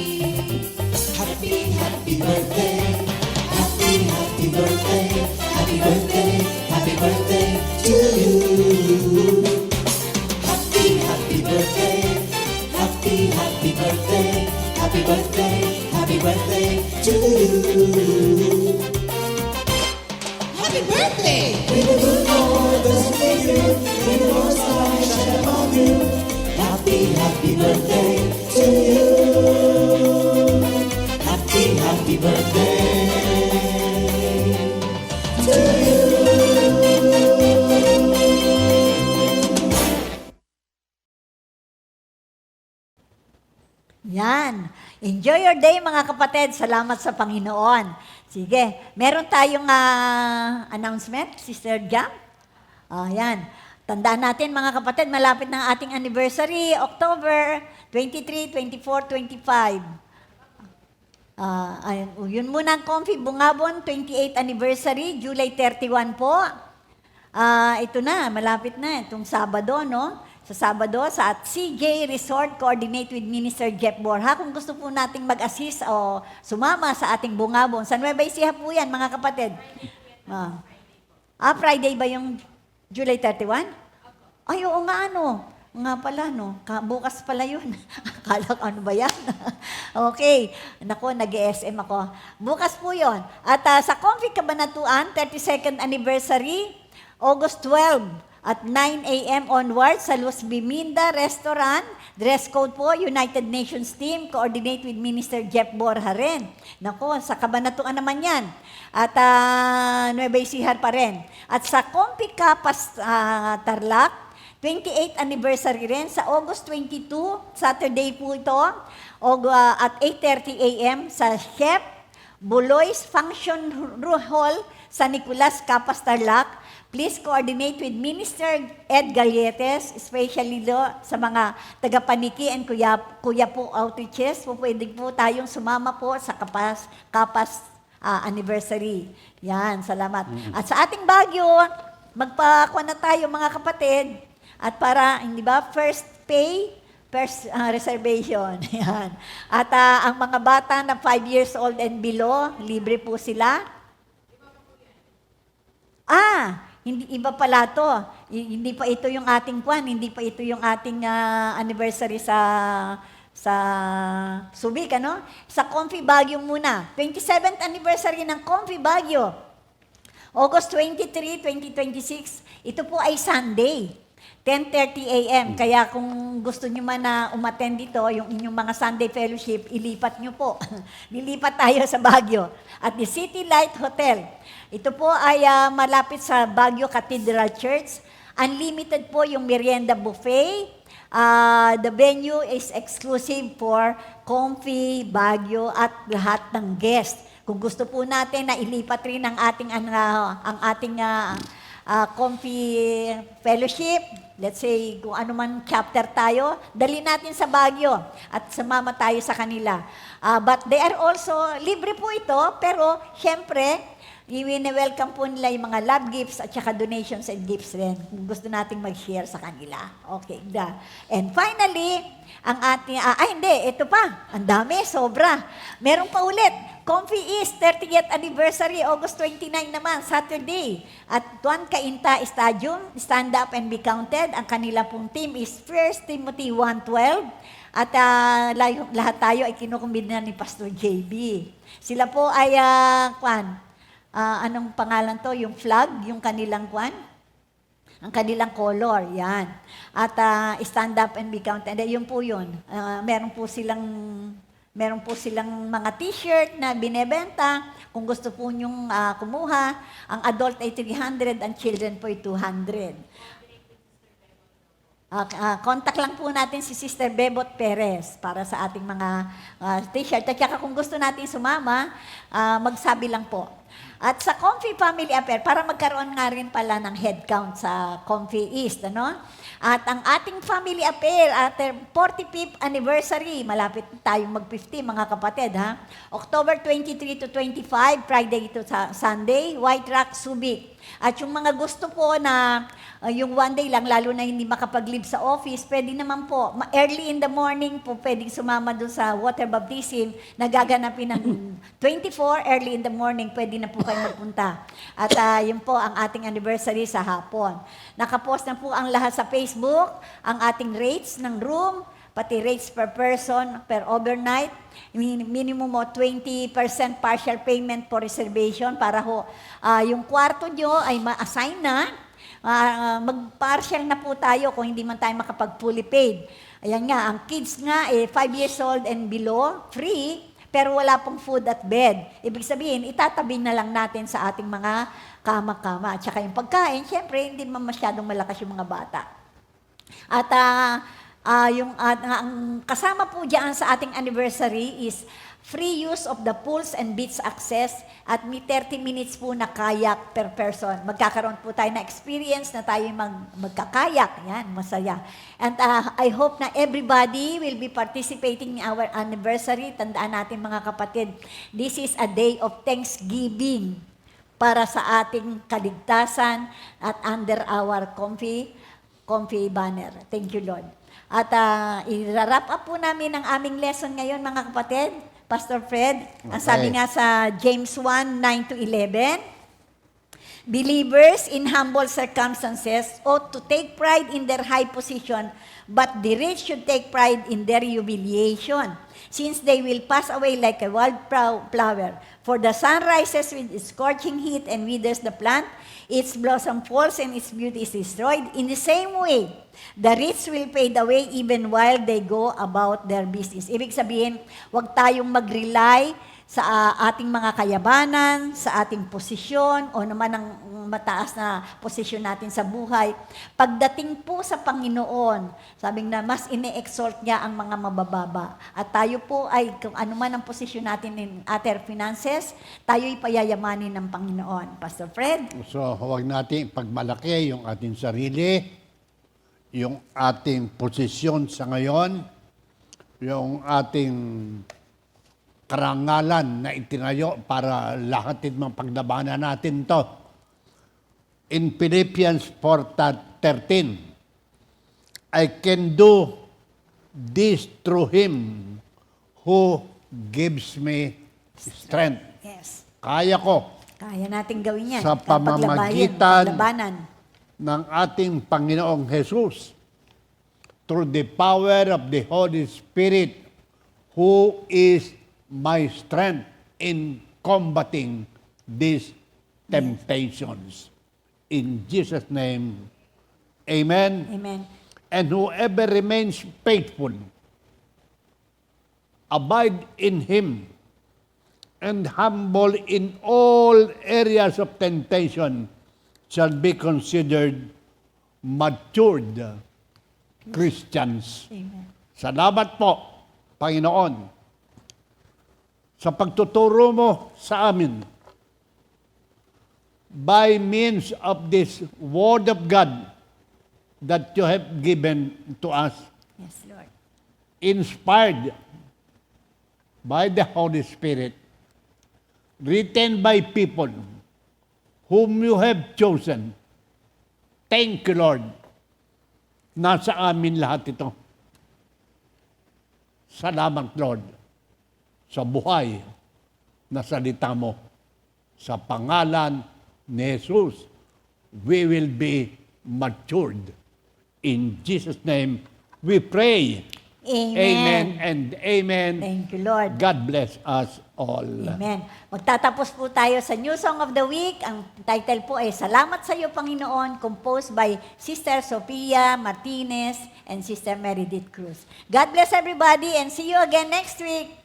Happy, happy birthday. Happy, happy birthday. Happy birthday. Happy birthday to you. Happy, happy birthday. Happy, happy birthday. Happy birthday. Happy birthday to you. Happy birthday! May the good Lord bless you. May the Lord's light shine upon you. Happy, happy birthday to you. Happy, happy birthday to you.
Yan. Enjoy your day mga kapatid. Salamat sa Panginoon. Sige, meron tayong announcement, Sister Jam. Yan. Tandaan natin mga kapatid, malapit na ang ating anniversary, October 23, 24, 25. Yun muna ang Comfy Bungabon, 28th anniversary, July 31 po. Ito na, malapit na, itong Sabado, no? Sa Sabado, sa CJ Resort, coordinate with Minister Jeff Borja. Kung gusto po nating mag-assist o sumama sa ating bungabon, sa Nueva Ecija po yan, mga kapatid. Friday ba yung July 31? Ay, oo nga, ano. Nga pala, no? Bukas pala yun. Akala ko, ano ba yan? Okay. Nako, nag-ESM ako. Bukas po yun. At sa Comfy Cabanatuan, 32nd anniversary, August 12, at 9 a.m. onwards sa Luz Biminda Restaurant. Dress code po, United Nations Team, coordinate with Minister Jeff Borja rin. Nako, sa Cabanatuan naman yan. At Nueva Ecija pa rin. At sa Comfy Capas Tarlac, 28th anniversary rin, sa August 22, Saturday po ito, at 8:30 a.m. sa Chef Buloy's Function Hall sa Nicolas Capas Tarlac. Please coordinate with Minister Ed Galletes, especially sa mga taga-Paniki and Kuya po outreaches. Pwede po tayong sumama po sa Kapas anniversary. Yan, salamat. At sa ating Baguio, magpakuha na tayo mga kapatid. At para, hindi ba, first pay, first reservation. Yan. At ang mga bata na 5 years old and below, libre po sila. Hindi iba pala to. Hindi pa ito yung ating hindi pa ito yung ating anniversary sa Subic, ano? Sa Comfy Baguio muna. 27th anniversary ng Comfy Baguio. August 23, 2026. Ito po ay Sunday. 10:30 a.m. Kaya kung gusto nyo man na umattend dito, yung inyong mga Sunday fellowship, ilipat nyo po. Lilipat tayo sa Baguio. At the City Light Hotel. Ito po ay malapit sa Baguio Cathedral Church. Unlimited po yung merienda buffet. The venue is exclusive for Comfy Baguio at lahat ng guests. Kung gusto po natin na ilipat rin ang ating Comfy Fellowship, let's say, kung ano man chapter tayo, dali natin sa Baguio at sumama tayo sa kanila. But they are also, libre po ito, pero syempre, i-welcome po nila yung mga love gifts at saka donations and gifts rin. Kung gusto nating mag-share sa kanila. Okay, and finally, ang ating, ito pa, ang dami, sobra. Meron pa ulit, Comfy East 30th anniversary, August 29 naman, Saturday. At Juan Cainta Stadium, Stand Up and Be Counted. Ang kanila pong team is 1 Timothy 1:12. At lahat tayo ay kinukumbid na ni Pastor JB. Sila po ay, anong pangalan to? Yung flag, yung kanilang ang kanilang color, yan. At stand up and be counted. Yun po yun. Meron po silang mga t-shirt na binebenta. Kung gusto po nyong kumuha, ang adult ay 300, ang children po ay 200. Contact lang po natin si Sister Bebot Perez para sa ating mga t-shirt. At saka kung gusto natin sumama, magsabi lang po. At sa Comfy Family Affair, para magkaroon nga rin pala ng head count sa Comfy East, ano? At ang ating family affair at 45th anniversary, malapit tayong mag-50 mga kapatid, ha? October 23 to 25, Friday to Sunday, White Rock, Subic. At yung mga gusto po na yung one day lang, lalo na hindi makapag-leave sa office, pwede naman po, early in the morning po, pwedeng sumama doon sa water baptism na gaganapin ng 24, early in the morning, pwede na po kayo magpunta. At yun po ang ating anniversary sa hapon. Nakapost na po ang lahat sa Facebook, ang ating rates ng room, pati rates per person, per overnight, minimum mo 20% partial payment for reservation para ho, yung kwarto nyo ay ma-assign na, mag-partial na po tayo kung hindi man tayo makapag-fully paid. Ayan nga, ang kids nga, 5 years old and below, free, pero wala pong food at bed. Ibig sabihin, itatabi na lang natin sa ating mga kama-kama. At saka yung pagkain, syempre, hindi naman masyadong malakas yung mga bata. At ang kasama po dyan sa ating anniversary is free use of the pools and beach access at may 30 minutes po na kayak per person. Magkakaroon po tayo na experience na tayo magkakayak. Yan, masaya. And I hope na everybody will be participating in our anniversary. Tandaan natin mga kapatid, this is a day of thanksgiving para sa ating kaligtasan at under our comfy banner. Thank you, Lord. At i-wrap up po namin ang aming lesson ngayon, mga kapatid. Pastor Fred, ang sabi nga sa James 1, 9 to 11, believers in humble circumstances ought to take pride in their high position, but the rich should take pride in their humiliation, since they will pass away like a wild flower. For the sun rises with its scorching heat and withers the plant, its blossom falls and its beauty is destroyed. In the same way, the rich will fade away even while they go about their business. Ibig sabihin, huwag tayong mag-rely sa ating mga kayabanan, sa ating posisyon, o naman ang mataas na posisyon natin sa buhay. Pagdating po sa Panginoon, sabing na mas ine-exalt niya ang mga mabababa. At tayo po ay, kung ano man ang posisyon natin in other finances, tayo'y payayamanin ng Panginoon. Pastor Fred?
So, huwag natin pagmalaki yung ating sarili, yung ating posisyon sa ngayon, yung ating karangalan na itinayo para lahatid ng paglabanan natin to. In Philippians 4:13, I can do this through Him who gives me strength.
Yes.
Kaya ko
Kaya natin gawin yan.
sa pamamagitan
Paglabanan.
ng ating Panginoong Jesus through the power of the Holy Spirit who is my strength in combating these temptations. In Jesus' name, amen.
Amen.
And whoever remains faithful, abide in Him, and humble in all areas of temptation, shall be considered matured Christians.
Amen.
Salamat po, Panginoon, sa pagtuturo mo sa amin by means of this Word of God that you have given to us,
Yes, Lord.
inspired by the Holy Spirit, written by people whom you have chosen. Thank you, Lord. Nasa amin lahat ito. Salamat, Lord, sa buhay na salita mo. Sa pangalan ni Jesus, we will be matured. In Jesus' name, we pray.
Amen.
Amen and amen.
Thank you, Lord.
God bless us all.
Amen. Magtatapos po tayo sa New Song of the Week. Ang title po ay Salamat sa iyo, Panginoon, composed by Sister Sofia Martinez and Sister Meredith Cruz. God bless everybody and see you again next week.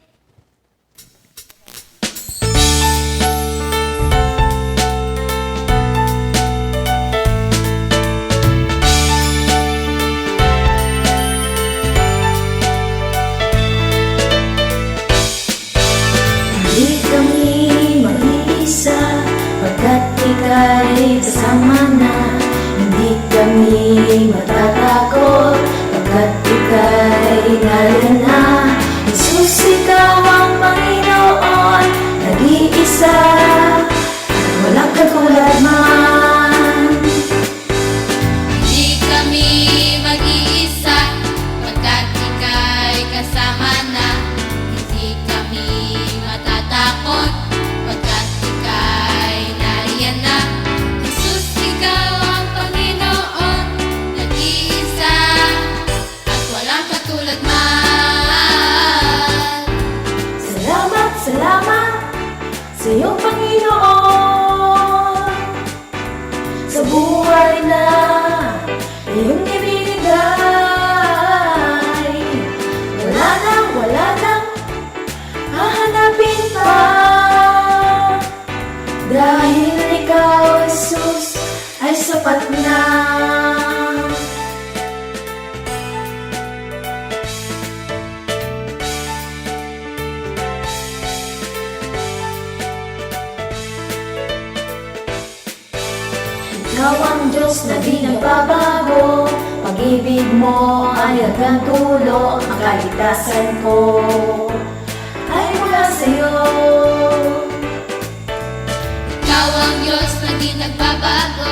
Hindi kami mag-iisa, pagkat ika'y kasama na. Hindi kami matatakot, pagkat ika'y nariyan na. Jesus, ikaw ang Panginoon, nag-iisa, at walang katulad man.
Di kami mag-iisa, pagkat ika'y kasama na. Hindi kami matatakot, pagkat ika'y nariyan na. Jesus, ikaw ang Panginoon, nag-iisa, at walang katulad man.
Salamat, salamat sa iyong Panginoon, sa buhay na iyong ibinigay. Wala nang hahanapin pa, dahil ikaw, Jesus, ay sapat na. Ikaw ang Diyos na di nagbabago, pag-ibig mo ay hanggang dulo. Ang kaligtasan ko ay mula sa'yo.
Ikaw ang Diyos na di nagbabago,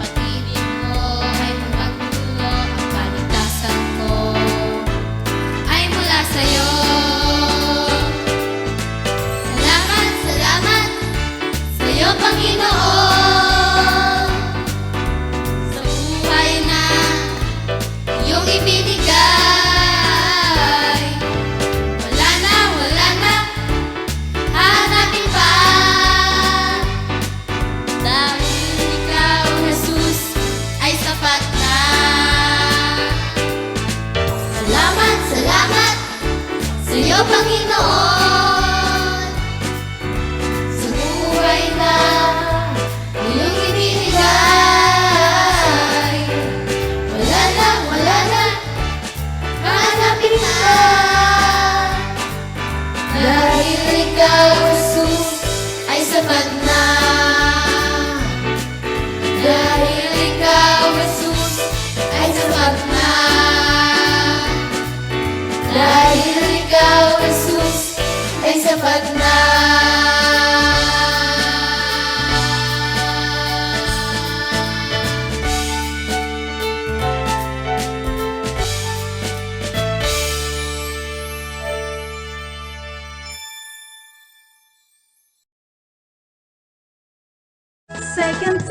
pag-ibig mo ay hanggang dulo. Ang kaligtasan ko ay mula sa'yo. Salamat, salamat sa'yo, Panginoon, sa buhay na iyong ibinigay. Wala na hanapin pa, dahil ikaw, Jesus, ay sapat na. Salamat, salamat sa iyo, Panginoon, sa buhay na iyong ibinigay. Wala na hanapin pa, dahil ikaw, Jesus, ay sapat na. Dahil ikaw, Jesus, ay sapat na. Dahil ikaw, Jesus, ay sapat na.
Second